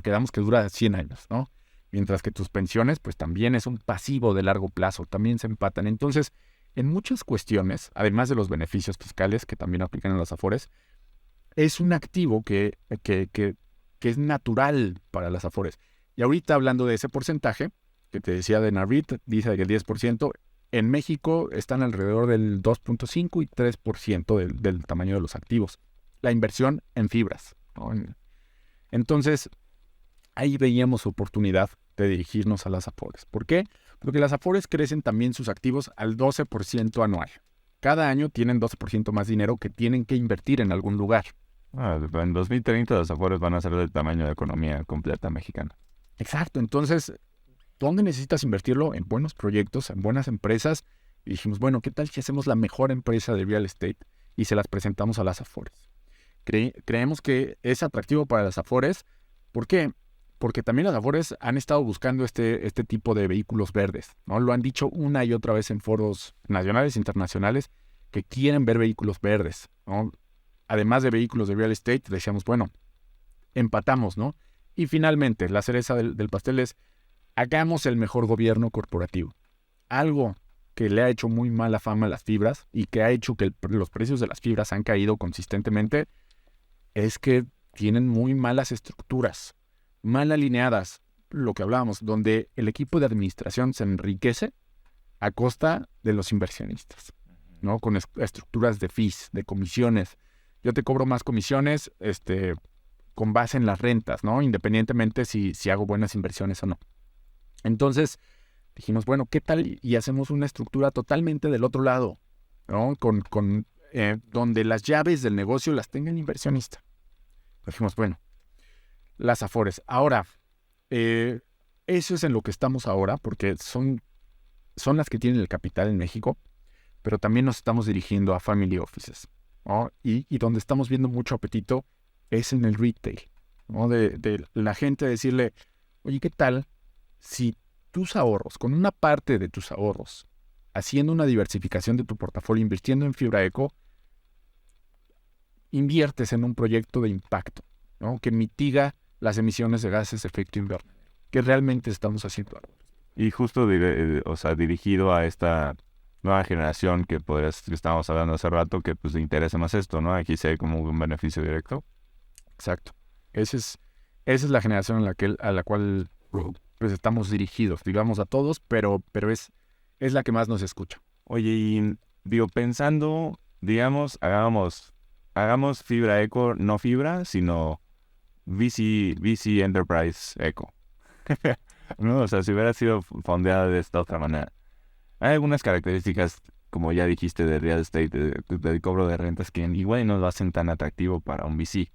[SPEAKER 2] quedamos que dura 100 años, ¿no? Mientras que tus pensiones, pues también es un pasivo de largo plazo, también se empatan. Entonces, en muchas cuestiones, además de los beneficios fiscales que también aplican en las Afores, es un activo que es natural para las Afores. Y ahorita hablando de ese porcentaje, que te decía de NAREIT, dice que el 10%, en México están alrededor del 2.5 y 3% del tamaño de los activos. La inversión en fibras, ¿no? Entonces, ahí veíamos oportunidad de dirigirnos a las Afores. ¿Por qué? Porque las Afores crecen también sus activos al 12% anual. Cada año tienen 12% más dinero que tienen que invertir en algún lugar.
[SPEAKER 3] En 2030 las Afores van a ser del tamaño de la economía completa mexicana.
[SPEAKER 2] Exacto. Entonces, ¿dónde necesitas invertirlo? En buenos proyectos, en buenas empresas. Y dijimos, bueno, ¿qué tal si hacemos la mejor empresa de real estate y se las presentamos a las Afores? Creemos que es atractivo para las Afores. ¿Por qué? Porque también las Afores han estado buscando este tipo de vehículos verdes, ¿no? Lo han dicho una y otra vez en foros nacionales e internacionales que quieren ver vehículos verdes, ¿no? Además de vehículos de real estate, decíamos, bueno, empatamos, ¿no? Y finalmente, la cereza del pastel es, hagamos el mejor gobierno corporativo. Algo que le ha hecho muy mala fama a las fibras y que ha hecho que los precios de las fibras han caído consistentemente es que tienen muy malas estructuras, mal alineadas, lo que hablábamos, donde el equipo de administración se enriquece a costa de los inversionistas, ¿no? Con estructuras de fees, de comisiones. Yo te cobro más comisiones, con base en las rentas, ¿no? Independientemente si hago buenas inversiones o no. Entonces dijimos, bueno, ¿qué tal? Y hacemos una estructura totalmente del otro lado, ¿no? Donde las llaves del negocio las tenga el inversionista. Dijimos, bueno, las Afores. Ahora, eso es en lo que estamos ahora, porque son las que tienen el capital en México, pero también nos estamos dirigiendo a family offices, ¿no? Y donde estamos viendo mucho apetito es en el retail, ¿no? De la gente decirle, oye, ¿qué tal si tus ahorros, con una parte de tus ahorros, haciendo una diversificación de tu portafolio, invirtiendo en fibra eco, inviertes en un proyecto de impacto, ¿no? Que mitiga las emisiones de gases de efecto invernadero, que realmente estamos haciendo algo?
[SPEAKER 3] Y justo dirigido a esta nueva generación que estábamos hablando hace rato, que pues le interesa más esto, ¿no? Aquí se ve como un beneficio directo.
[SPEAKER 2] Exacto. Esa es la generación a la cual pues estamos dirigidos, digamos a todos, pero es la que más nos escucha.
[SPEAKER 3] Oye, y digo, pensando, digamos, hagamos fibra eco, no fibra, sino VC Enterprise Eco. ¿No? O sea, si hubiera sido fondeada de esta otra manera. Hay algunas características, como ya dijiste, de real estate, del cobro de rentas, que igual no lo hacen tan atractivo para un VC.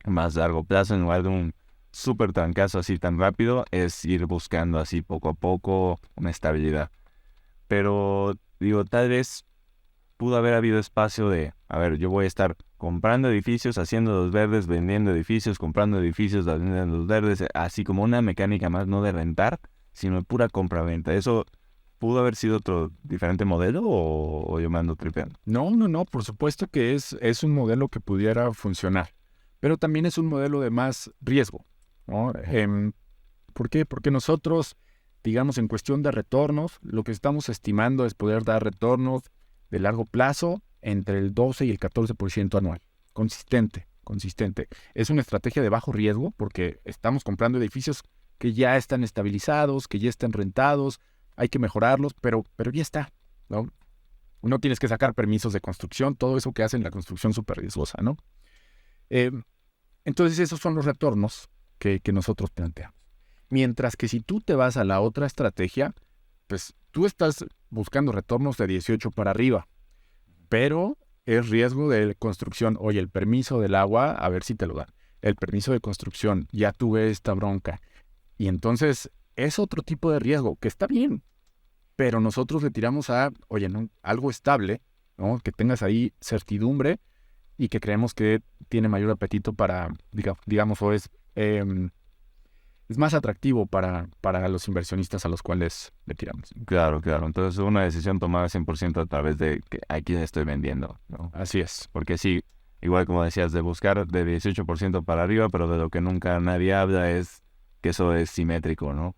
[SPEAKER 3] Más largo plazo, en lugar de un súper trancazo así tan rápido, es ir buscando así poco a poco una estabilidad. Pero, digo, tal vez pudo haber habido espacio de, a ver, yo voy a estar comprando edificios, haciendo los verdes, vendiendo edificios, comprando edificios, vendiendo los verdes, así como una mecánica más, no de rentar, sino de pura compra-venta. ¿Eso pudo haber sido otro diferente modelo o yo me ando tripeando?
[SPEAKER 2] No, por supuesto que es un modelo que pudiera funcionar, pero también es un modelo de más riesgo, ¿no? ¿Por qué? Porque nosotros, digamos, en cuestión de retornos, lo que estamos estimando es poder dar retornos de largo plazo entre el 12 y el 14% anual. Consistente. Es una estrategia de bajo riesgo porque estamos comprando edificios que ya están estabilizados, que ya están rentados, hay que mejorarlos, pero ya está, ¿no? No tienes que sacar permisos de construcción, todo eso que hacen la construcción súper riesgosa, ¿no? Entonces esos son los retornos que nosotros planteamos. Mientras que si tú te vas a la otra estrategia, pues tú estás buscando retornos de 18 para arriba, pero es riesgo de construcción. Oye, el permiso del agua, a ver si te lo dan. El permiso de construcción, ya tuve esta bronca. Y entonces es otro tipo de riesgo, que está bien, pero nosotros le tiramos a, oye, ¿no? Algo estable, ¿no? Que tengas ahí certidumbre y que creemos que tiene mayor apetito para, digamos, o es más atractivo para los inversionistas a los cuales le tiramos.
[SPEAKER 3] Claro. Entonces una decisión tomada 100% a través de que a quién estoy vendiendo, ¿no?
[SPEAKER 2] Así es.
[SPEAKER 3] Porque sí, igual como decías, de buscar de 18% para arriba, pero de lo que nunca nadie habla es que eso es simétrico, ¿no?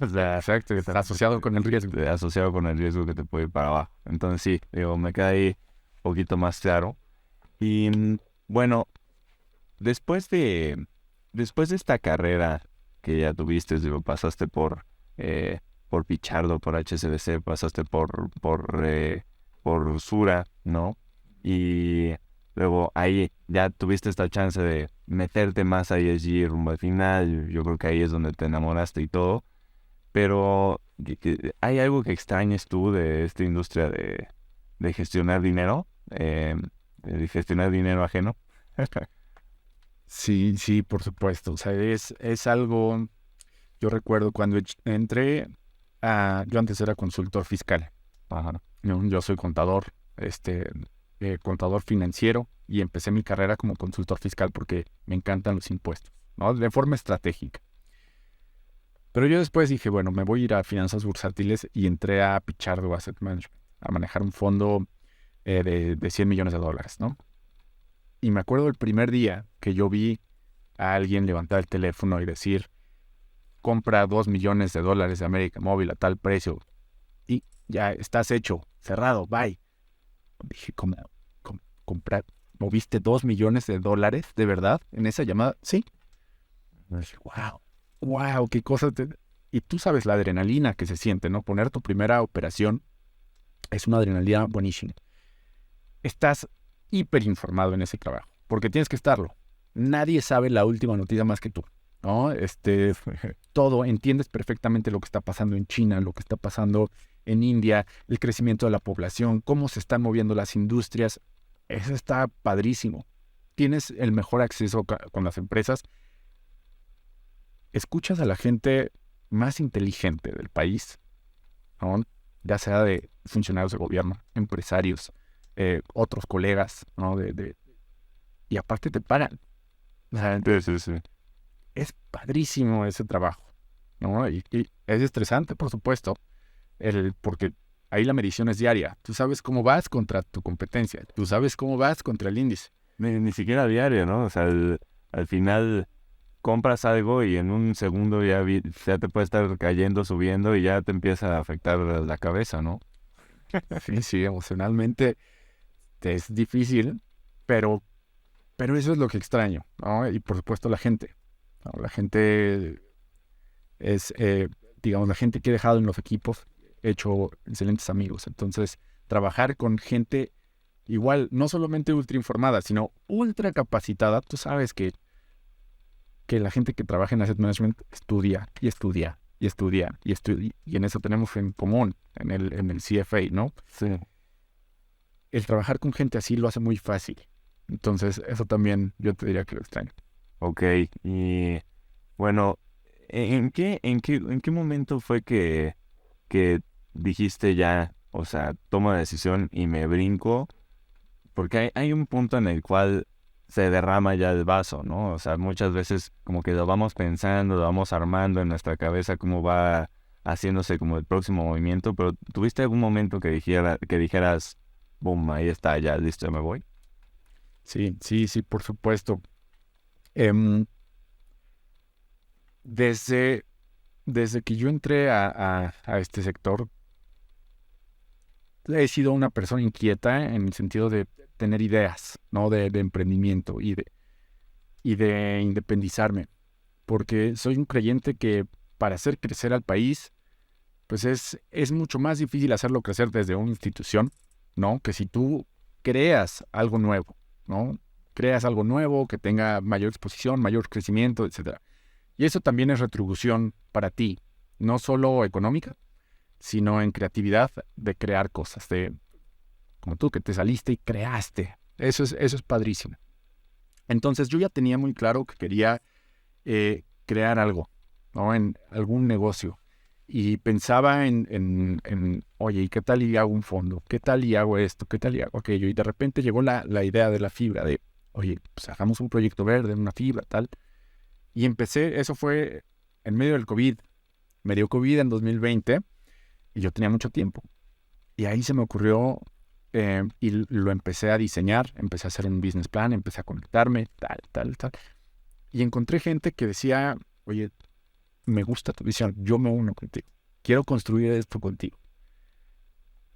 [SPEAKER 2] O sea, exacto, está asociado con el riesgo.
[SPEAKER 3] Asociado con el riesgo que te puede ir para abajo. Entonces sí, digo, me queda ahí un poquito más claro. Y bueno, después de esta carrera que ya tuviste, digo, pasaste por Pichardo, por HSBC, pasaste por Sura, ¿no? Y luego ahí ya tuviste esta chance de meterte más a ESG rumbo al final. Yo creo que ahí es donde te enamoraste y todo. Pero ¿hay algo que extrañes tú de esta industria de gestionar dinero? De gestionar dinero ajeno.
[SPEAKER 2] Sí, por supuesto. O sea, es algo... Yo recuerdo cuando entré yo antes era consultor fiscal.
[SPEAKER 3] Ajá.
[SPEAKER 2] ¿No? Yo soy contador, contador financiero y empecé mi carrera como consultor fiscal porque me encantan los impuestos, ¿no? De forma estratégica. Pero yo después dije, bueno, me voy a ir a finanzas bursátiles y entré a Pichardo Asset Management, a manejar un fondo de 100 millones de dólares, ¿no? Y me acuerdo el primer día que yo vi a alguien levantar el teléfono y decir, compra 2 millones de dólares de América Móvil a tal precio y ya estás hecho, cerrado, bye. Dije, ¿cómo comprar? ¿Moviste 2 millones de dólares de verdad en esa llamada? Sí. Y dije, wow, qué cosa. Y tú sabes la adrenalina que se siente, ¿no? Poner tu primera operación es una adrenalina buenísima. Estás hiper informado en ese trabajo, porque tienes que estarlo. Nadie sabe la última noticia más que tú, ¿no? Todo, entiendes perfectamente lo que está pasando en China, lo que está pasando en India, el crecimiento de la población, cómo se están moviendo las industrias. Eso está padrísimo. Tienes el mejor acceso con las empresas. Escuchas a la gente más inteligente del país, ¿no? Ya sea de funcionarios de gobierno, empresarios, otros colegas, ¿no? Y aparte te pagan. O sea,
[SPEAKER 3] Sí.
[SPEAKER 2] es padrísimo ese trabajo, ¿no? Y es estresante, por supuesto, porque ahí la medición es diaria. Tú sabes cómo vas contra tu competencia. Tú sabes cómo vas contra el índice.
[SPEAKER 3] Ni siquiera diario, ¿no? O sea, al final compras algo y en un segundo ya te puede estar cayendo, subiendo y ya te empieza a afectar la cabeza, ¿no?
[SPEAKER 2] Sí, emocionalmente es difícil, pero eso es lo que extraño, ¿no? Y por supuesto la gente, ¿no? La gente es, digamos, la gente que he dejado en los equipos, he hecho excelentes amigos. Entonces, trabajar con gente igual, no solamente ultra informada, sino ultra capacitada. Tú sabes que la gente que trabaja en Asset Management estudia y estudia y estudia y estudia. Y en eso tenemos en común, en el CFA, ¿no?
[SPEAKER 3] Sí.
[SPEAKER 2] El trabajar con gente así lo hace muy fácil. Entonces, eso también yo te diría que lo extraño.
[SPEAKER 3] Ok, y bueno, ¿en qué momento fue que dijiste ya, o sea, tomo la decisión y me brinco? Porque hay un punto en el cual se derrama ya el vaso, ¿no? O sea, muchas veces como que lo vamos pensando, lo vamos armando en nuestra cabeza, cómo va haciéndose como el próximo movimiento, pero ¿tuviste algún momento que dijeras, boom, ahí está, ya listo, me voy?
[SPEAKER 2] Sí, por supuesto. Em, desde que yo entré a este sector, he sido una persona inquieta en el sentido de tener ideas, ¿no? De emprendimiento y de independizarme. Porque soy un creyente que para hacer crecer al país, pues es mucho más difícil hacerlo crecer desde una institución, ¿no? Que si tú creas algo nuevo, ¿no? Creas algo nuevo que tenga mayor exposición, mayor crecimiento, etcétera. Y eso también es retribución para ti, no solo económica, sino en creatividad de crear cosas, como tú que te saliste y creaste. Eso es padrísimo. Entonces yo ya tenía muy claro que quería crear algo, ¿no? En algún negocio. Y pensaba oye, ¿y qué tal y hago un fondo? ¿Qué tal y hago esto? ¿Qué tal y hago aquello? Y de repente llegó la idea de la fibra, de, oye, pues hagamos un proyecto verde, una fibra, tal. Y empecé, eso fue en medio del COVID. Me dio COVID en 2020 y yo tenía mucho tiempo. Y ahí se me ocurrió y lo empecé a diseñar, empecé a hacer un business plan, empecé a conectarme, tal. Y encontré gente que decía, oye, me gusta tu visión, yo me uno contigo. Quiero construir esto contigo.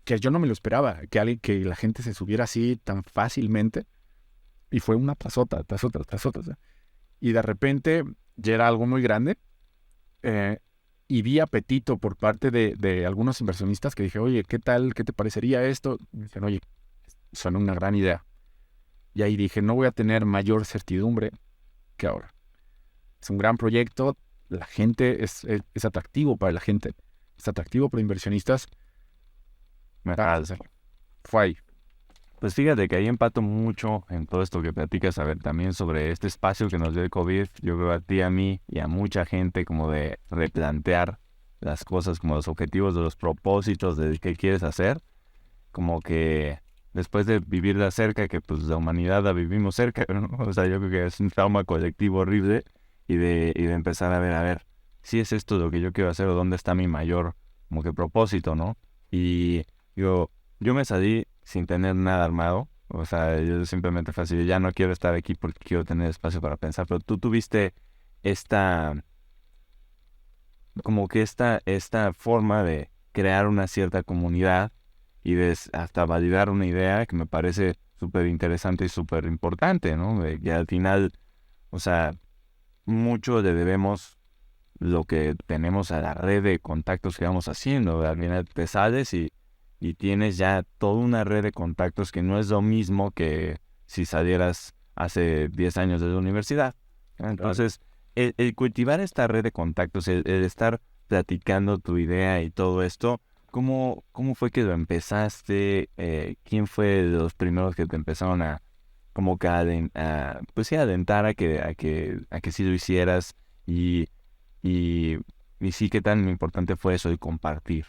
[SPEAKER 2] Que yo no me lo esperaba, que la gente se subiera así tan fácilmente. Y fue una tras otra. Y de repente ya era algo muy grande. Y vi apetito por parte de algunos inversionistas que dije, oye, ¿qué tal? ¿Qué te parecería esto? Y me dicen, oye, suena una gran idea. Y ahí dije, no voy a tener mayor certidumbre que ahora. Es un gran proyecto, la gente es atractivo para la gente, es atractivo para inversionistas. Fue ahí.
[SPEAKER 3] Pues fíjate que ahí empato mucho en todo esto que platicas, a ver, también sobre este espacio que nos dio el COVID. Yo creo a ti, a mí y a mucha gente como de replantear las cosas, como los objetivos, de los propósitos de qué quieres hacer, como que después de vivir de cerca, que pues la humanidad la vivimos cerca, ¿no? O sea, yo creo que es un trauma colectivo horrible y de empezar a ver, si es esto lo que yo quiero hacer o dónde está mi mayor como que propósito, ¿no? Y yo me salí sin tener nada armado. O sea, yo simplemente fue así, ya no quiero estar aquí porque quiero tener espacio para pensar. Pero tú tuviste esta, como que esta forma de crear una cierta comunidad y de hasta validar una idea que me parece súper interesante y súper importante, ¿no? De que al final, o sea, mucho le debemos lo que tenemos a la red de contactos que vamos haciendo. Al final te sales y tienes ya toda una red de contactos que no es lo mismo que si salieras hace 10 años de la universidad. Entonces, el cultivar esta red de contactos, el estar platicando tu idea y todo esto, ¿cómo fue que lo empezaste? ¿Quién fue de los primeros que te empezaron a como que pues sí, alentar a que sí lo hicieras? Y, y, y sí, ¿qué tan importante fue eso de compartir?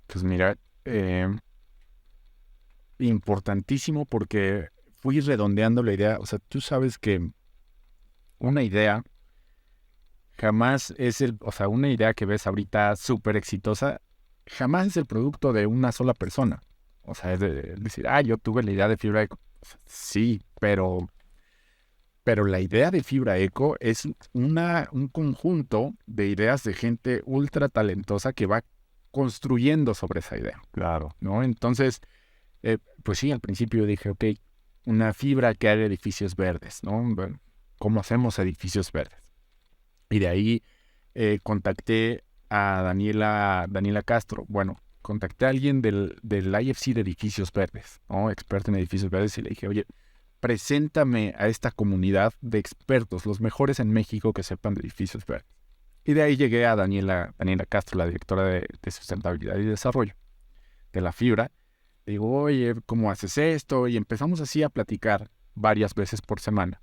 [SPEAKER 2] Pues mira, importantísimo porque fui redondeando la idea. O sea, tú sabes que una idea jamás es o sea, una idea que ves ahorita súper exitosa, jamás es el producto de una sola persona. O sea, es decir, yo tuve la idea de Fibra Eco. O sea, sí, pero la idea de Fibra Eco es un conjunto de ideas de gente ultra talentosa que va construyendo sobre esa idea,
[SPEAKER 3] Claro.
[SPEAKER 2] ¿no? Entonces, pues sí, al principio dije, ok, una fibra que haga edificios verdes, ¿no? Bueno, ¿cómo hacemos edificios verdes? Y de ahí contacté a Daniela Castro. Bueno, contacté a alguien del IFC de edificios verdes, ¿no? Experto en edificios verdes, y le dije, oye, preséntame a esta comunidad de expertos, los mejores en México que sepan de edificios verdes. Y de ahí llegué a Daniela Castro, la directora de Sustentabilidad y Desarrollo de la fibra. Le digo, oye, ¿cómo haces esto? Y empezamos así a platicar varias veces por semana.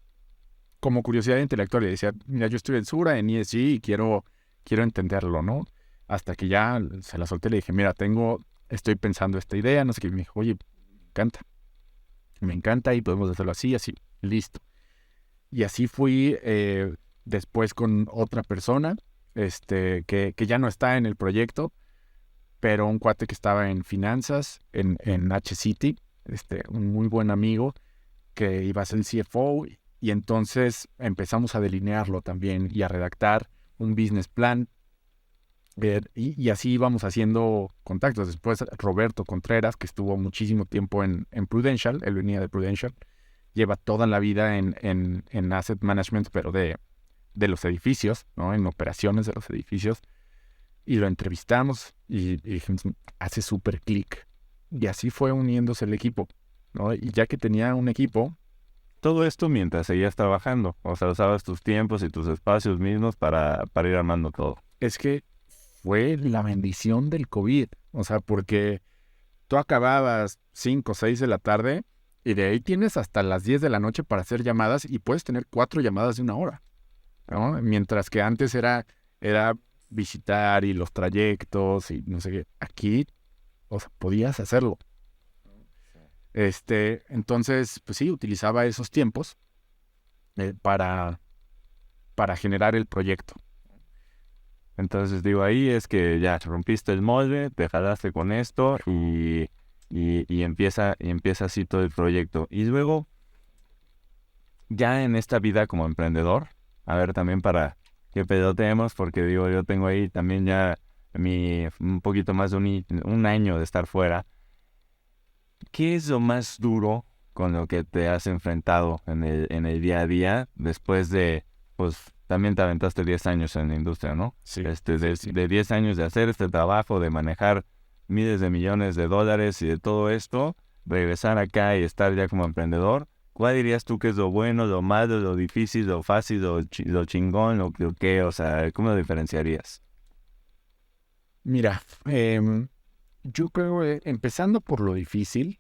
[SPEAKER 2] Como curiosidad intelectual, le decía, mira, yo estoy en Sura, en ESG, y quiero entenderlo, ¿no? Hasta que ya se la solté, le dije, mira, estoy pensando esta idea, no sé qué. Y me dijo, oye, me encanta y podemos hacerlo así, listo. Y así fui después con otra persona, que ya no está en el proyecto, pero un cuate que estaba en finanzas, en H-City, un muy buen amigo que iba a ser el CFO, y entonces empezamos a delinearlo también y a redactar un business plan, y así íbamos haciendo contactos. Después Roberto Contreras, que estuvo muchísimo tiempo en Prudential, él venía de Prudential, lleva toda la vida en asset management, pero de los edificios, ¿no? En operaciones de los edificios, y lo entrevistamos y dijimos, hace súper clic. Y así fue uniéndose el equipo, ¿no? Y ya que tenía un equipo,
[SPEAKER 3] Todo esto mientras seguías trabajando. O sea, usabas tus tiempos y tus espacios mismos para ir armando todo.
[SPEAKER 2] es que fue la bendición del COVID. O sea, porque tú acababas 5 o 6 de la tarde y de ahí tienes hasta las 10 de la noche para hacer llamadas, y puedes tener 4 llamadas de 1 hora, ¿no? Mientras que antes era visitar y los trayectos y no sé qué. Aquí, o sea, podías hacerlo. Entonces, pues sí, utilizaba esos tiempos para generar el proyecto.
[SPEAKER 3] Entonces digo, ahí es que ya rompiste el molde, te jalaste con esto y empieza así todo el proyecto. Y luego, ya en esta vida como emprendedor, a ver también para que pedotemos, porque digo, yo tengo ahí también ya un poquito más de un año de estar fuera. ¿Qué es lo más duro con lo que te has enfrentado en el día a día después de, pues, también te aventaste 10 años en la industria, ¿no?
[SPEAKER 2] Sí.
[SPEAKER 3] De 10 años de hacer este trabajo, de manejar miles de millones de dólares y de todo esto, regresar acá y estar ya como emprendedor. ¿Cuál dirías tú que es lo bueno, lo malo, lo difícil, lo fácil, lo chingón, lo que, o sea, cómo lo diferenciarías?
[SPEAKER 2] Mira, yo creo, empezando por lo difícil,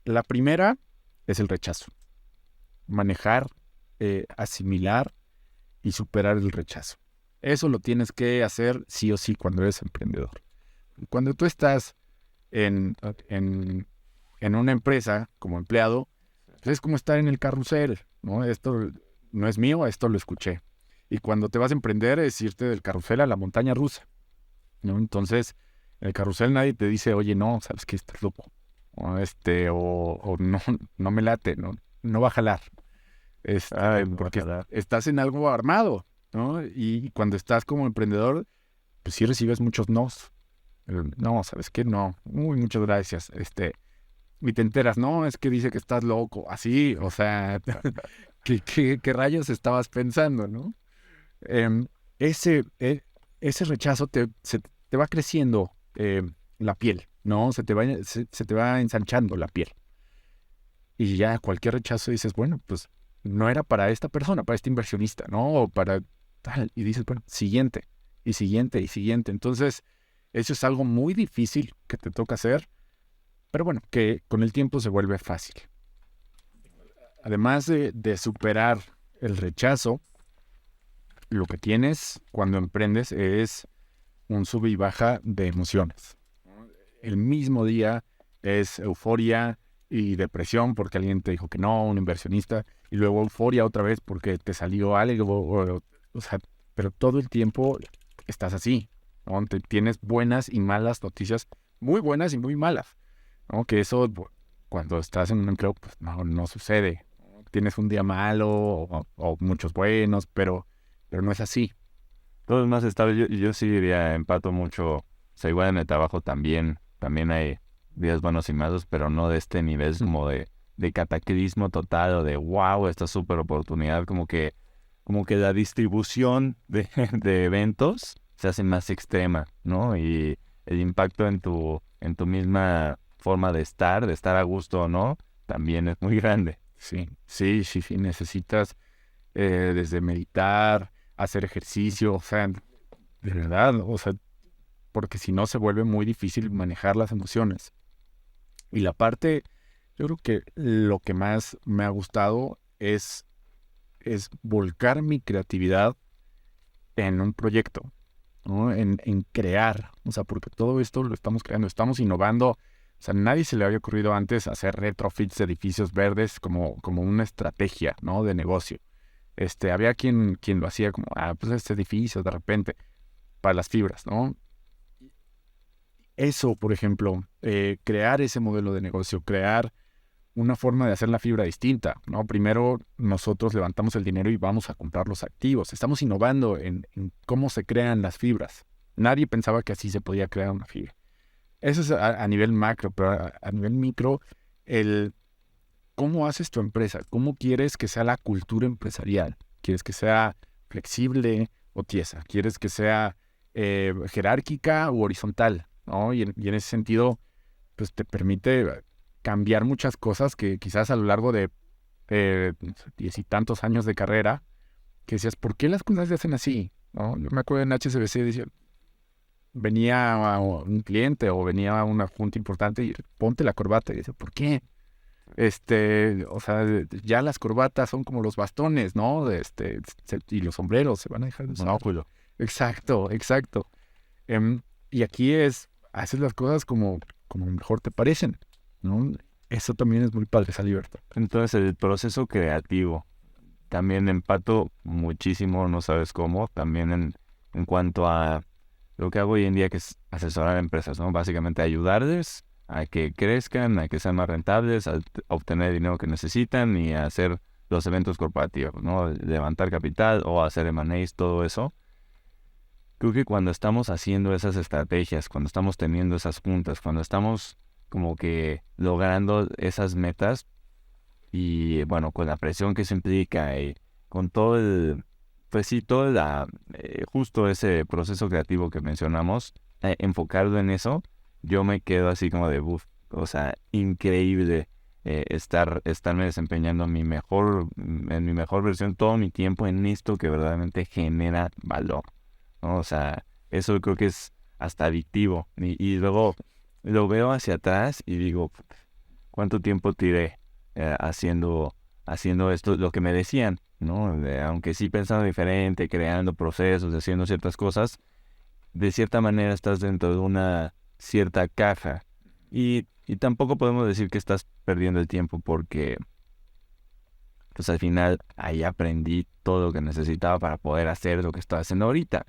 [SPEAKER 2] La primera es el rechazo. Manejar, asimilar y superar el rechazo. Eso lo tienes que hacer sí o sí cuando eres emprendedor. Cuando tú estás en una empresa como empleado, pues es como estar en el carrusel, ¿no? Esto no es mío, esto lo escuché. Y cuando te vas a emprender es irte del carrusel a la montaña rusa, ¿no? Entonces, en el carrusel nadie te dice, oye, no, ¿sabes qué? Estás loco. O no, no me late, no va a jalar. Porque estás en algo armado, ¿no? Y cuando estás como emprendedor, pues sí recibes muchos nos. No, ¿sabes qué? No. Uy, muchas gracias. Y te enteras, no, es que dice que estás loco. Así, o sea, ¿qué rayos estabas pensando, no? Em, ese, eh, ese rechazo se te va creciendo la piel, ¿no? Se te va ensanchando la piel. Y ya cualquier rechazo dices, bueno, pues no era para esta persona, para este inversionista, ¿no? O para tal. Y dices, bueno, siguiente, y siguiente, y siguiente. Entonces, eso es algo muy difícil que te toca hacer, pero bueno, que con el tiempo se vuelve fácil. Además de superar el rechazo, lo que tienes cuando emprendes es un sube y baja de emociones. El mismo día es euforia y depresión porque alguien te dijo que no, un inversionista, y luego euforia otra vez porque te salió algo, o sea, pero todo el tiempo estás así, ¿no? Tienes buenas y malas noticias, muy buenas y muy malas, ¿no? Que eso cuando estás en un empleo pues no sucede. Tienes un día malo o muchos buenos, pero no es así.
[SPEAKER 3] Todo es más estable. Yo sí diría, empato mucho. O sea, igual en el trabajo también hay días buenos y malos, pero no de este nivel como de cataclismo total o de wow, esta súper oportunidad. Como que la distribución de eventos se hace más extrema, ¿no? Y el impacto en tu misma forma de estar a gusto o no, también es muy grande.
[SPEAKER 2] Sí. Necesitas desde meditar, hacer ejercicio, o sea, de verdad, o sea, porque si no se vuelve muy difícil manejar las emociones. Y yo creo que lo que más me ha gustado es volcar mi creatividad en un proyecto, ¿no? En crear, o sea, porque todo esto lo estamos creando, estamos innovando. O sea, nadie se le había ocurrido antes hacer retrofits de edificios verdes como una estrategia, ¿no? De negocio. Había quien lo hacía como, pues este edificio de repente, para las fibras, ¿no? Eso, por ejemplo, crear ese modelo de negocio, crear una forma de hacer la fibra distinta, ¿no? Primero nosotros levantamos el dinero y vamos a comprar los activos. Estamos innovando en cómo se crean las fibras. Nadie pensaba que así se podía crear una fibra. Eso es a nivel macro, pero a nivel micro, ¿cómo haces tu empresa? ¿Cómo quieres que sea la cultura empresarial? ¿Quieres que sea flexible o tiesa? ¿Quieres que sea jerárquica u horizontal? ¿No? Y en ese sentido, pues te permite cambiar muchas cosas que quizás a lo largo de 10 y tantos años de carrera, que decías, ¿por qué las cosas se hacen así? ¿No? Yo me acuerdo en HSBC, decía, venía un cliente o venía una junta importante y ponte la corbata. Y decía, ¿por qué? O sea, ya las corbatas son como los bastones, ¿no? Y los sombreros se van a dejar de usar.
[SPEAKER 3] Monóculo.
[SPEAKER 2] Exacto. Y aquí haces las cosas como mejor te parecen, ¿no? Eso también es muy padre, esa libertad.
[SPEAKER 3] Entonces, el proceso creativo, también empato muchísimo, no sabes cómo, también en cuanto a lo que hago hoy en día, que es asesorar a empresas, ¿no? Básicamente ayudarles a que crezcan, a que sean más rentables, a obtener el dinero que necesitan y a hacer los eventos corporativos, ¿no? Levantar capital o hacer M&As, todo eso. Creo que cuando estamos haciendo esas estrategias, cuando estamos teniendo esas juntas, cuando estamos como que logrando esas metas y bueno, con la presión que eso implica y con todo pues sí, justo ese proceso creativo que mencionamos, enfocarlo en eso, yo me quedo así como de uff, o sea, increíble estarme desempeñando en mi mejor versión todo mi tiempo en esto que verdaderamente genera valor, ¿no? O sea, eso creo que es hasta adictivo. Y luego lo veo hacia atrás y digo, ¿cuánto tiempo tiré haciendo esto? Lo que me decían, ¿no? Aunque sí pensando diferente, creando procesos, haciendo ciertas cosas, de cierta manera estás dentro de una cierta caja. Y tampoco podemos decir que estás perdiendo el tiempo porque, pues al final, ahí aprendí todo lo que necesitaba para poder hacer lo que estoy haciendo ahorita.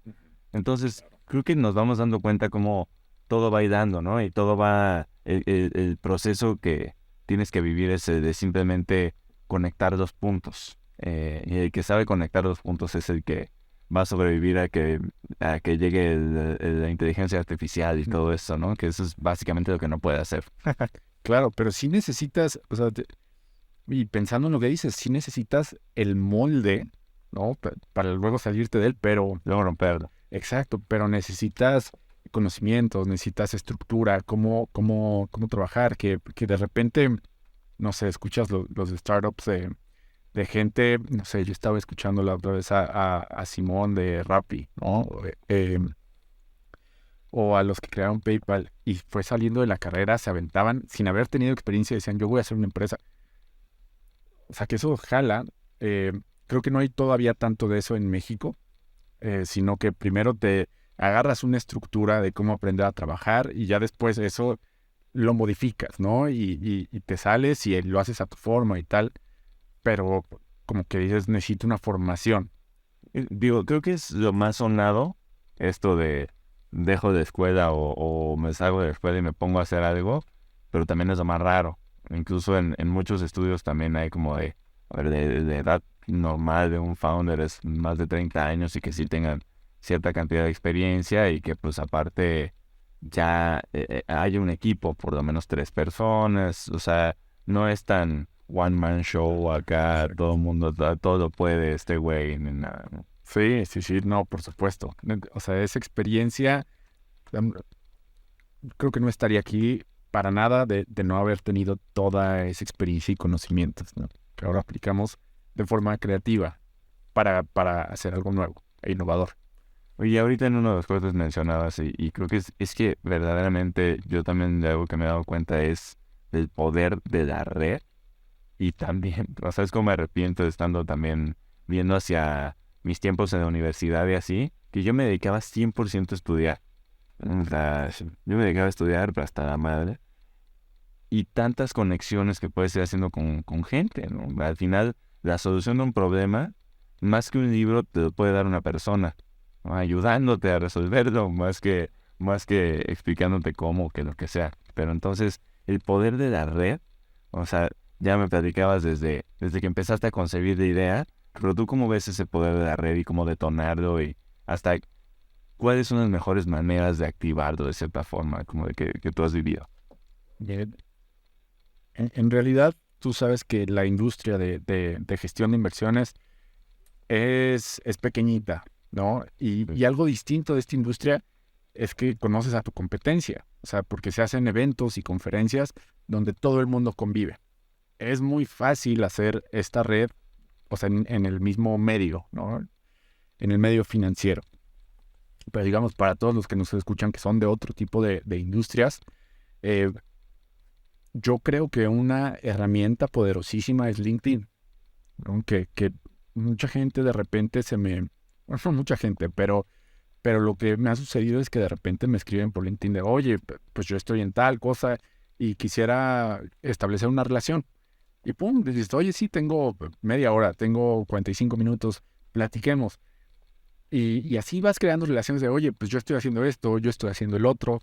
[SPEAKER 3] Entonces, creo que nos vamos dando cuenta cómo todo va a ir dando, ¿no? Y todo va, el proceso que tienes que vivir es el de simplemente conectar dos puntos. Y el que sabe conectar dos puntos es el que va a sobrevivir a que llegue la inteligencia artificial y todo eso, ¿no? Que eso es básicamente lo que no puede hacer.
[SPEAKER 2] Claro, pero sí necesitas, o sea, y pensando en lo que dices, sí necesitas el molde, ¿no? Para luego salirte de él, pero...
[SPEAKER 3] Luego romperlo.
[SPEAKER 2] Exacto, pero necesitas conocimientos, necesitas estructura, cómo trabajar, que de repente, no sé, escuchas los startups de gente, no sé, yo estaba escuchando la otra vez a Simón de Rappi, ¿no? O a los que crearon PayPal y fue saliendo de la carrera, se aventaban sin haber tenido experiencia y decían, yo voy a hacer una empresa. O sea, que eso jala. Creo que no hay todavía tanto de eso en México, sino que primero te agarras una estructura de cómo aprender a trabajar y ya después eso lo modificas, ¿no? Y te sales y lo haces a tu forma y tal, pero como que dices, necesito una formación.
[SPEAKER 3] Digo, creo que es lo más sonado esto de dejo de escuela o me salgo de la escuela y me pongo a hacer algo, pero también es lo más raro. Incluso en muchos estudios también hay como a ver, de edad normal de un founder es más de 30 años y que sí tengan cierta cantidad de experiencia y que pues aparte ya hay un equipo, por lo menos 3 personas, o sea, no es tan one man show acá, todo el mundo, todo puede este güey, ni nada, ¿no?
[SPEAKER 2] Sí, no, por supuesto. O sea, esa experiencia, em, creo que no estaría aquí para nada de no haber tenido toda esa experiencia y conocimientos, ¿no? Que ahora aplicamos de forma creativa para hacer algo nuevo e innovador.
[SPEAKER 3] Oye, ahorita en uno de los cosas mencionabas y creo que es que verdaderamente yo también de algo que me he dado cuenta es el poder de la red y también, o sea, es como me arrepiento de estando también viendo hacia mis tiempos en la universidad y así, que yo me dedicaba 100% a estudiar. O sea, yo me dedicaba a estudiar pero hasta la madre y tantas conexiones que puedes ir haciendo con gente, ¿no? Al final, la solución de un problema, más que un libro, te lo puede dar una persona, ¿no? Ayudándote a resolverlo, más que explicándote cómo, que lo que sea. Pero entonces, el poder de la red, o sea, ya me platicabas desde que empezaste a concebir la idea, pero tú cómo ves ese poder de la red y cómo detonarlo y hasta cuáles son las mejores maneras de activarlo de cierta forma, como de que tú has vivido.
[SPEAKER 2] Bien. En realidad, tú sabes que la industria de gestión de inversiones es pequeñita, ¿no? Y algo distinto de esta industria es que conoces a tu competencia, o sea, porque se hacen eventos y conferencias donde todo el mundo convive. Es muy fácil hacer esta red, o sea, en el mismo medio, ¿no? En el medio financiero. Pero digamos, para todos los que nos escuchan que son de otro tipo de industrias, eh, yo creo que una herramienta poderosísima es LinkedIn, ¿no? Que mucha gente de repente bueno, no mucha gente, pero lo que me ha sucedido es que de repente me escriben por LinkedIn de, oye, pues yo estoy en tal cosa y quisiera establecer una relación. Y pum, dices, oye, sí, tengo media hora, tengo 45 minutos, platiquemos. Y así vas creando relaciones de, oye, pues yo estoy haciendo esto, yo estoy haciendo el otro.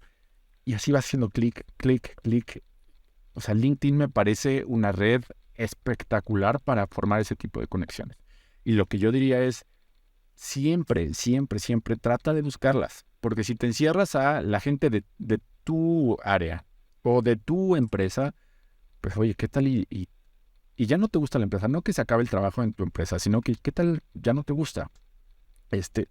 [SPEAKER 2] Y así vas haciendo clic, clic, clic. O sea, LinkedIn me parece una red espectacular para formar ese tipo de conexiones. Y lo que yo diría es, siempre, siempre, siempre trata de buscarlas. Porque si te encierras a la gente de tu área o de tu empresa, pues oye, ¿qué tal? Y ya no te gusta la empresa. No que se acabe el trabajo en tu empresa, sino que ¿qué tal? Ya no te gusta.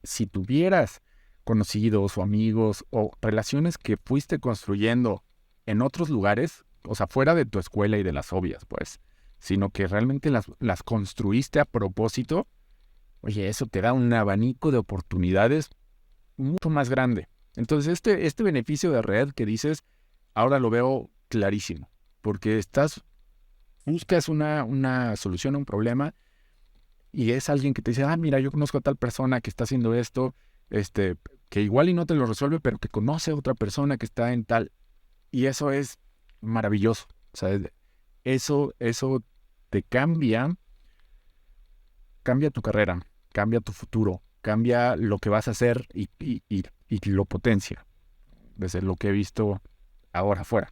[SPEAKER 2] Si tuvieras conocidos o amigos o relaciones que fuiste construyendo en otros lugares, o sea, fuera de tu escuela y de las obvias, pues, sino que realmente las construiste a propósito, oye, eso te da un abanico de oportunidades mucho más grande. Entonces, este beneficio de red que dices, ahora lo veo clarísimo, porque buscas una solución a un problema y es alguien que te dice, mira, yo conozco a tal persona que está haciendo esto, que igual y no te lo resuelve, pero que conoce a otra persona que está en tal, y eso es maravilloso. O sea, eso te cambia tu carrera, cambia tu futuro, cambia lo que vas a hacer y lo potencia, desde lo que he visto ahora afuera.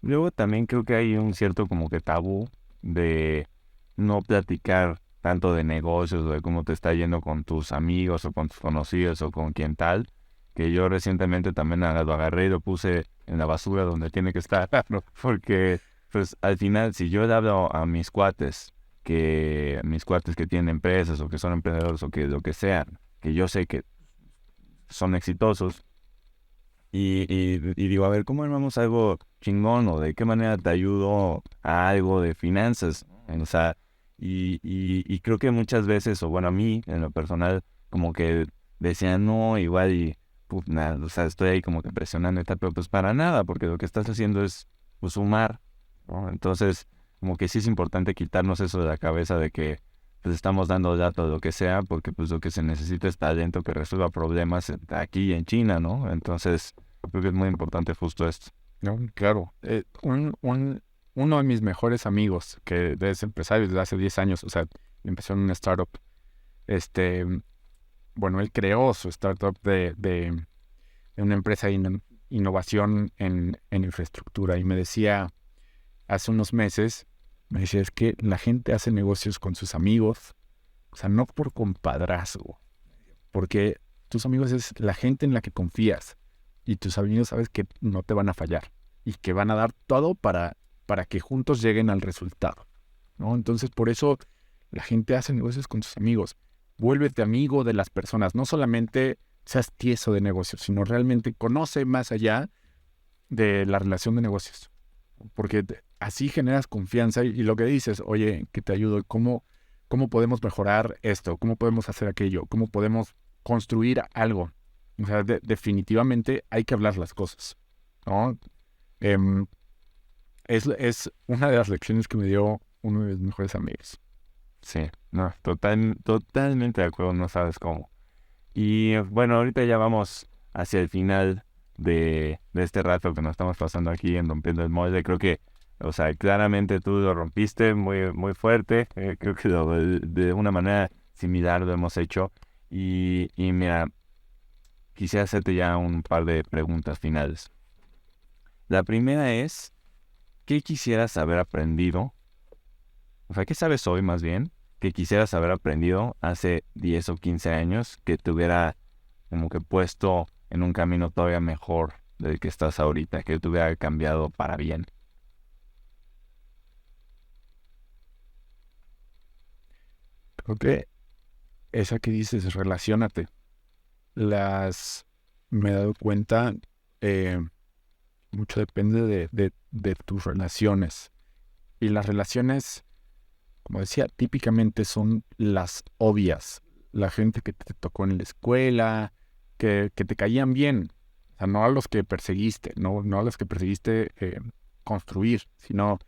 [SPEAKER 3] Luego también creo que hay un cierto como que tabú de no platicar tanto de negocios o de cómo te está yendo con tus amigos o con tus conocidos o con quien tal, que yo recientemente también lo agarré y lo puse en la basura donde tiene que estar, ¿no? Porque pues al final si yo le hablo a mis cuates que tienen empresas o que son emprendedores o que lo que sean, que yo sé que son exitosos, y digo, a ver, ¿cómo armamos algo chingón? ¿O de qué manera te ayudo a algo de finanzas? O sea, y creo que muchas veces, o bueno, a mí, en lo personal, como que decían, no, igual y, pues nada, o sea, estoy ahí como que presionando y tal, pero pues para nada, porque lo que estás haciendo es, pues, sumar, ¿no? Entonces, como que sí es importante quitarnos eso de la cabeza de que, pues, estamos dando datos, lo que sea, porque pues lo que se necesita es talento que resuelva problemas aquí en China, ¿no? Entonces, creo que es muy importante justo esto.
[SPEAKER 2] No, claro. Uno de mis mejores amigos, que es empresario desde hace 10 años, o sea, empezó en una startup. Bueno, él creó su startup de una empresa de innovación en infraestructura, y me decía hace unos meses, es que la gente hace negocios con sus amigos, o sea, no por compadrazgo, porque tus amigos es la gente en la que confías, y tus amigos sabes que no te van a fallar y que van a dar todo para que juntos lleguen al resultado, ¿no? Entonces, por eso la gente hace negocios con sus amigos. Vuélvete amigo de las personas, no solamente seas tieso de negocios, sino realmente conoce más allá de la relación de negocios, porque así generas confianza y lo que dices, oye, que te ayudo, ¿cómo podemos mejorar esto? ¿Cómo podemos hacer aquello? ¿Cómo podemos construir algo? O sea, definitivamente hay que hablar las cosas, ¿no? Es una de las lecciones que me dio uno de mis mejores amigos.
[SPEAKER 3] Sí, no, totalmente de acuerdo, no sabes cómo. Y bueno, ahorita ya vamos hacia el final de este rato que nos estamos pasando aquí en Rompiendo el Molde. Creo que, o sea, claramente tú lo rompiste muy, muy fuerte. Creo que de una manera similar lo hemos hecho. Y mira, quisiera hacerte ya un par de preguntas finales. La primera es, ¿qué quisieras haber aprendido? O sea, ¿qué sabes hoy más bien que quisieras haber aprendido hace 10 o 15 años que te hubiera como que puesto en un camino todavía mejor del que estás ahorita, que te hubiera cambiado para bien?
[SPEAKER 2] Creo que esa que dices, relaciónate. Me he dado cuenta, mucho depende de tus relaciones. Y las relaciones, como decía, típicamente son las obvias. La gente que te tocó en la escuela, que te caían bien. O sea, no a los que perseguiste, no a los que perseguiste construir, sino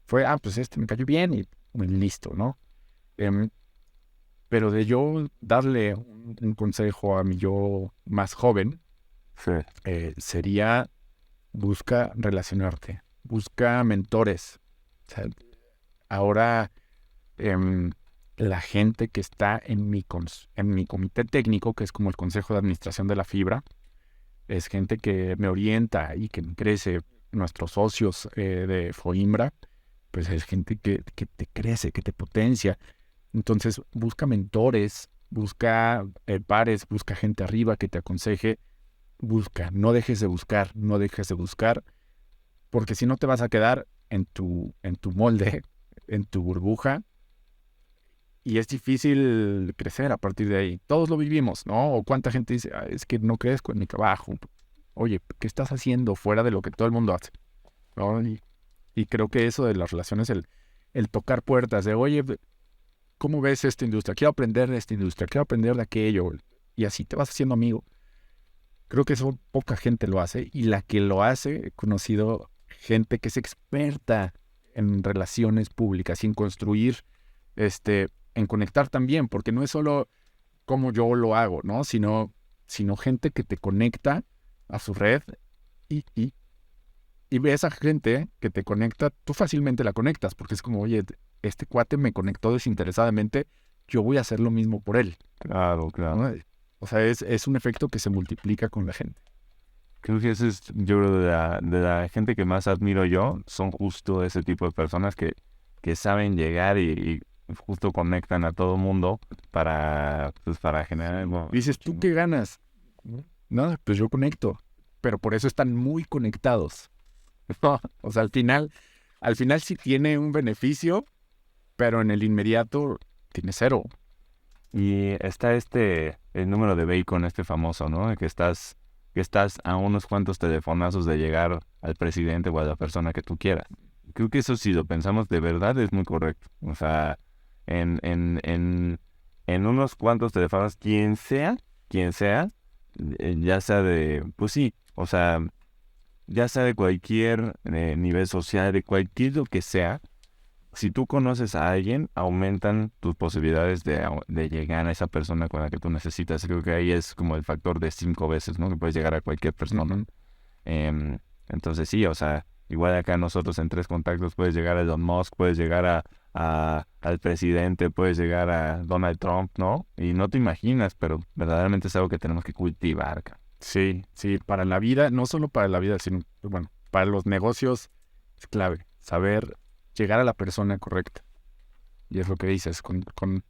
[SPEAKER 2] fue, pues me cayó bien y listo, ¿no? Pero de yo darle un consejo a mi yo más joven,
[SPEAKER 3] Sí.
[SPEAKER 2] sería, busca relacionarte, busca mentores. O sea, ahora la gente que está en mi comité técnico, que es como el Consejo de Administración de la Fibra, es gente que me orienta y que me crece. Nuestros socios de FOIMBRA, pues es gente que te crece, que te potencia. Entonces, busca mentores, busca pares, busca gente arriba que te aconseje. No dejes de buscar, porque si no te vas a quedar en tu molde, en tu burbuja, y es difícil crecer a partir de ahí. Todos lo vivimos, ¿no? O cuánta gente dice, es que no crezco en mi trabajo. Oye, ¿qué estás haciendo fuera de lo que todo el mundo hace? ¿No? Y creo que eso de las relaciones, el tocar puertas, de, oye, ¿cómo ves esta industria? Quiero aprender de esta industria, quiero aprender de aquello. Y así te vas haciendo amigo. Creo que eso poca gente lo hace. Y la que lo hace, he conocido gente que es experta en relaciones públicas y en construir, en conectar también, porque no es solo como yo lo hago, ¿no? Sino gente que te conecta a su red y ve a esa gente que te conecta, tú fácilmente la conectas, porque es como, oye, este cuate me conectó desinteresadamente, yo voy a hacer lo mismo por él,
[SPEAKER 3] Claro, claro.
[SPEAKER 2] ¿no? O sea, es un efecto que se multiplica con la gente.
[SPEAKER 3] Creo que ese es, yo creo, de la gente que más admiro yo, son justo ese tipo de personas que saben llegar y justo conectan a todo mundo pues, para generar algo.
[SPEAKER 2] Dices, ¿tú qué ganas? No, pues yo conecto, pero por eso están muy conectados. O sea, al final sí tiene un beneficio, pero en el inmediato tiene cero.
[SPEAKER 3] Y está el número de Bacon, famoso, ¿no? Que estás a unos cuantos telefonazos de llegar al presidente o a la persona que tú quieras. Creo que eso, si lo pensamos de verdad, es muy correcto. O sea, en unos cuantos teléfonos, quien sea, ya sea pues sí, o sea, ya sea de cualquier nivel social, de cualquier lo que sea, si tú conoces a alguien, aumentan tus posibilidades de llegar a esa persona con la que tú necesitas. Creo que ahí es como el factor de 5 veces, ¿no? Que puedes llegar a cualquier persona.
[SPEAKER 2] Uh-huh.
[SPEAKER 3] Entonces sí, o sea, igual acá nosotros en 3 contactos puedes llegar a Elon Musk, puedes llegar al presidente, puedes llegar a Donald Trump, ¿no? Y no te imaginas, pero verdaderamente es algo que tenemos que cultivar acá.
[SPEAKER 2] Sí, para la vida, no solo para la vida, sino, bueno, para los negocios es clave saber llegar a la persona correcta. Y es lo que dices, con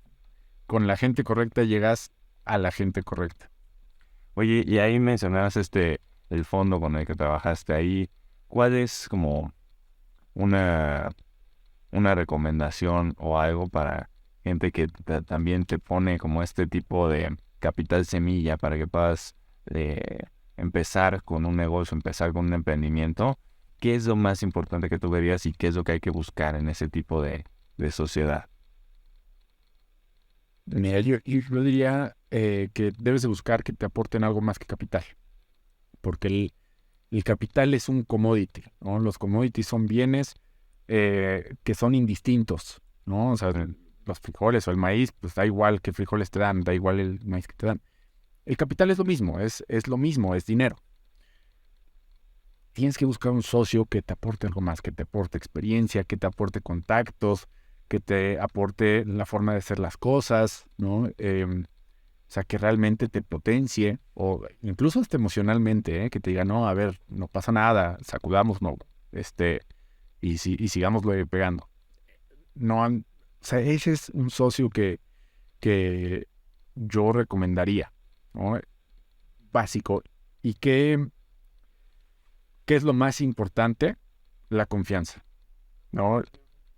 [SPEAKER 2] la gente correcta llegas a la gente correcta.
[SPEAKER 3] Oye, y ahí mencionabas el fondo con el que trabajaste ahí. ¿Cuál es como una recomendación o algo para gente que también te pone como este tipo de capital semilla para que puedas empezar con un negocio, empezar con un emprendimiento? ¿Qué es lo más importante que tú verías y qué es lo que hay que buscar en ese tipo de sociedad?
[SPEAKER 2] Mira, yo diría que debes de buscar que te aporten algo más que capital, porque el capital es un commodity, ¿no? Los commodities son bienes que son indistintos, ¿no? O sea, los frijoles o el maíz, pues da igual qué frijoles te dan, da igual el maíz que te dan. El capital es lo mismo, es lo mismo, es dinero. Tienes que buscar un socio que te aporte algo más, que te aporte experiencia, que te aporte contactos, que te aporte la forma de hacer las cosas, ¿no? O sea, que realmente te potencie, o incluso hasta emocionalmente, que te diga, no, a ver, no pasa nada, sacudamos, no, y sigámoslo pegando. No, o sea, ese es un socio que yo recomendaría, ¿no? Básico. ¿Y qué es lo más importante? La confianza, ¿no?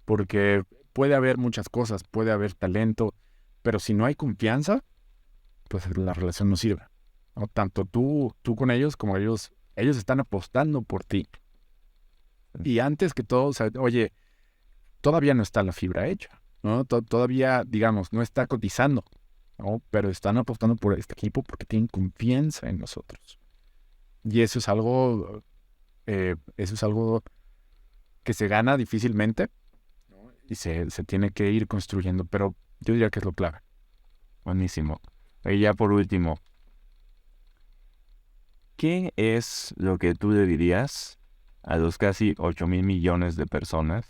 [SPEAKER 2] Porque puede haber muchas cosas, puede haber talento, pero si no hay confianza, pues la relación no sirve, ¿no? Tanto tú con ellos como ellos están apostando por ti. Y antes que todo, o sea, oye, todavía no está la fibra hecha, ¿no? Todavía, digamos, no está cotizando, ¿no? Pero están apostando por este equipo porque tienen confianza en nosotros. Y eso es algo que se gana difícilmente, ¿no? Y se tiene que ir construyendo, pero yo diría que es lo clave.
[SPEAKER 3] Buenísimo. Y ya por último, ¿qué es lo que tú le dirías a los casi 8,000 millones de personas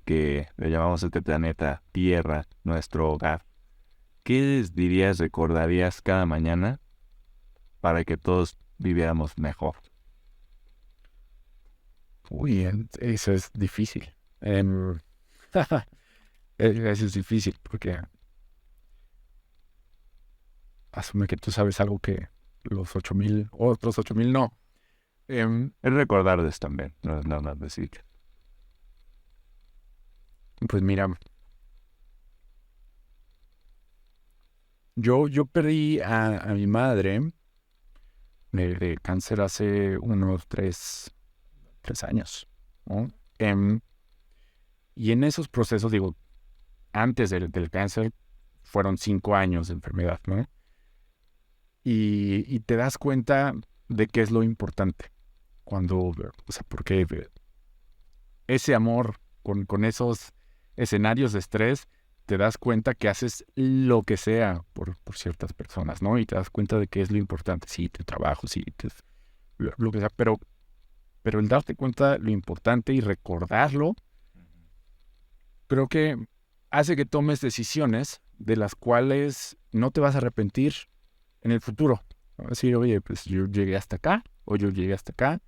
[SPEAKER 3] que le llamamos a este planeta Tierra, nuestro hogar? ¿Qué les dirías, recordarías cada mañana para que todos viviéramos mejor?
[SPEAKER 2] Uy, eso es difícil. Eso es difícil porque asume que tú sabes algo que los 8,000, otros 8,000 no.
[SPEAKER 3] Es recordarles también, no es nada más decir.
[SPEAKER 2] Pues mira, yo perdí a mi madre de cáncer hace unos 3 años, ¿no? Y en esos procesos, digo, antes del cáncer fueron 5 años de enfermedad, ¿no? Y te das cuenta de qué es lo importante cuando, o sea, porque ese amor con esos escenarios de estrés, te das cuenta que haces lo que sea por ciertas personas, ¿no? Y te das cuenta de que es lo importante. Sí, tu trabajo, sí, lo que sea, pero el darte cuenta de lo importante y recordarlo, creo que hace que tomes decisiones de las cuales no te vas a arrepentir en el futuro. ¿No? Decir, oye, pues yo llegué hasta acá, o yo llegué hasta acá,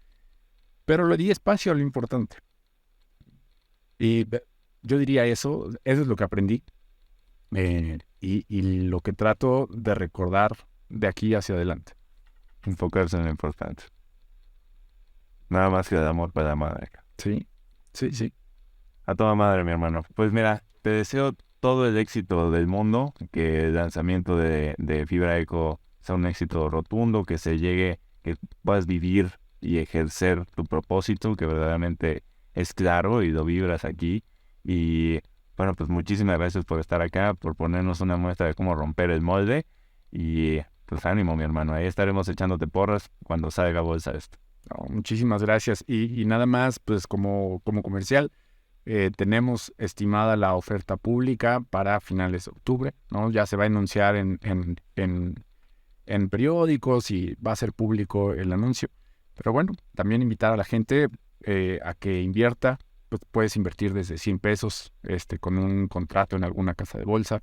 [SPEAKER 2] pero le di espacio a lo importante. Y yo diría eso es lo que aprendí. Y lo que trato de recordar de aquí hacia adelante.
[SPEAKER 3] Enfocarse en lo importante. Nada más que el amor para la madre.
[SPEAKER 2] Sí, sí, sí.
[SPEAKER 3] A toda madre, mi hermano. Pues mira, te deseo todo el éxito del mundo, que el lanzamiento de Fibra Eco sea un éxito rotundo, que se llegue, que puedas vivir y ejercer tu propósito, que verdaderamente es claro y lo vibras aquí. Y bueno, pues muchísimas gracias por estar acá, por ponernos una muestra de cómo romper el molde. Y pues ánimo, mi hermano. Ahí estaremos echándote porras cuando salga a bolsa esto.
[SPEAKER 2] No, muchísimas gracias. Y nada más, pues como comercial, tenemos estimada la oferta pública para finales de octubre, ¿no? Ya se va a anunciar en periódicos y va a ser público el anuncio. Pero bueno, también invitar a la gente a que invierta. Pues puedes invertir desde 100 pesos con un contrato en alguna casa de bolsa.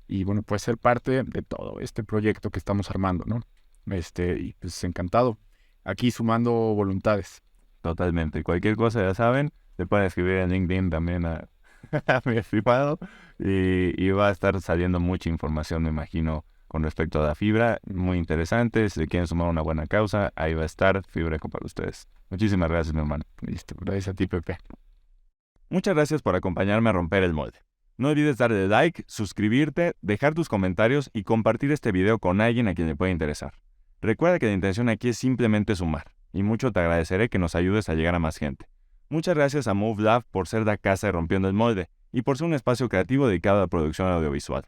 [SPEAKER 2] Y bueno, puedes ser parte de todo este proyecto que estamos armando, ¿no? Y pues encantado. Aquí sumando voluntades.
[SPEAKER 3] Totalmente. Cualquier cosa, ya saben, te pueden escribir en LinkedIn también a mi privado y va a estar saliendo mucha información, me imagino, con respecto a la fibra. Muy interesante. Si quieren sumar una buena causa, ahí va a estar Fibra Eco para ustedes. Muchísimas gracias, mi hermano.
[SPEAKER 2] Listo. Gracias a ti, Pepe.
[SPEAKER 3] Muchas gracias por acompañarme a romper el molde. No olvides darle like, suscribirte, dejar tus comentarios y compartir este video con alguien a quien le pueda interesar. Recuerda que la intención aquí es simplemente sumar, y mucho te agradeceré que nos ayudes a llegar a más gente. Muchas gracias a Move Lab por ser la casa de Rompiendo el Molde, y por ser un espacio creativo dedicado a la producción audiovisual.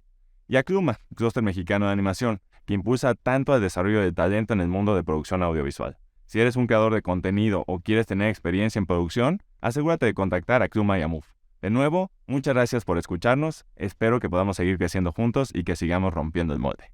[SPEAKER 3] Y a Kluma, clúster mexicano de animación, que impulsa tanto al desarrollo del talento en el mundo de producción audiovisual. Si eres un creador de contenido o quieres tener experiencia en producción, asegúrate de contactar a Kluma y a Move. De nuevo, muchas gracias por escucharnos, espero que podamos seguir creciendo juntos y que sigamos rompiendo el molde.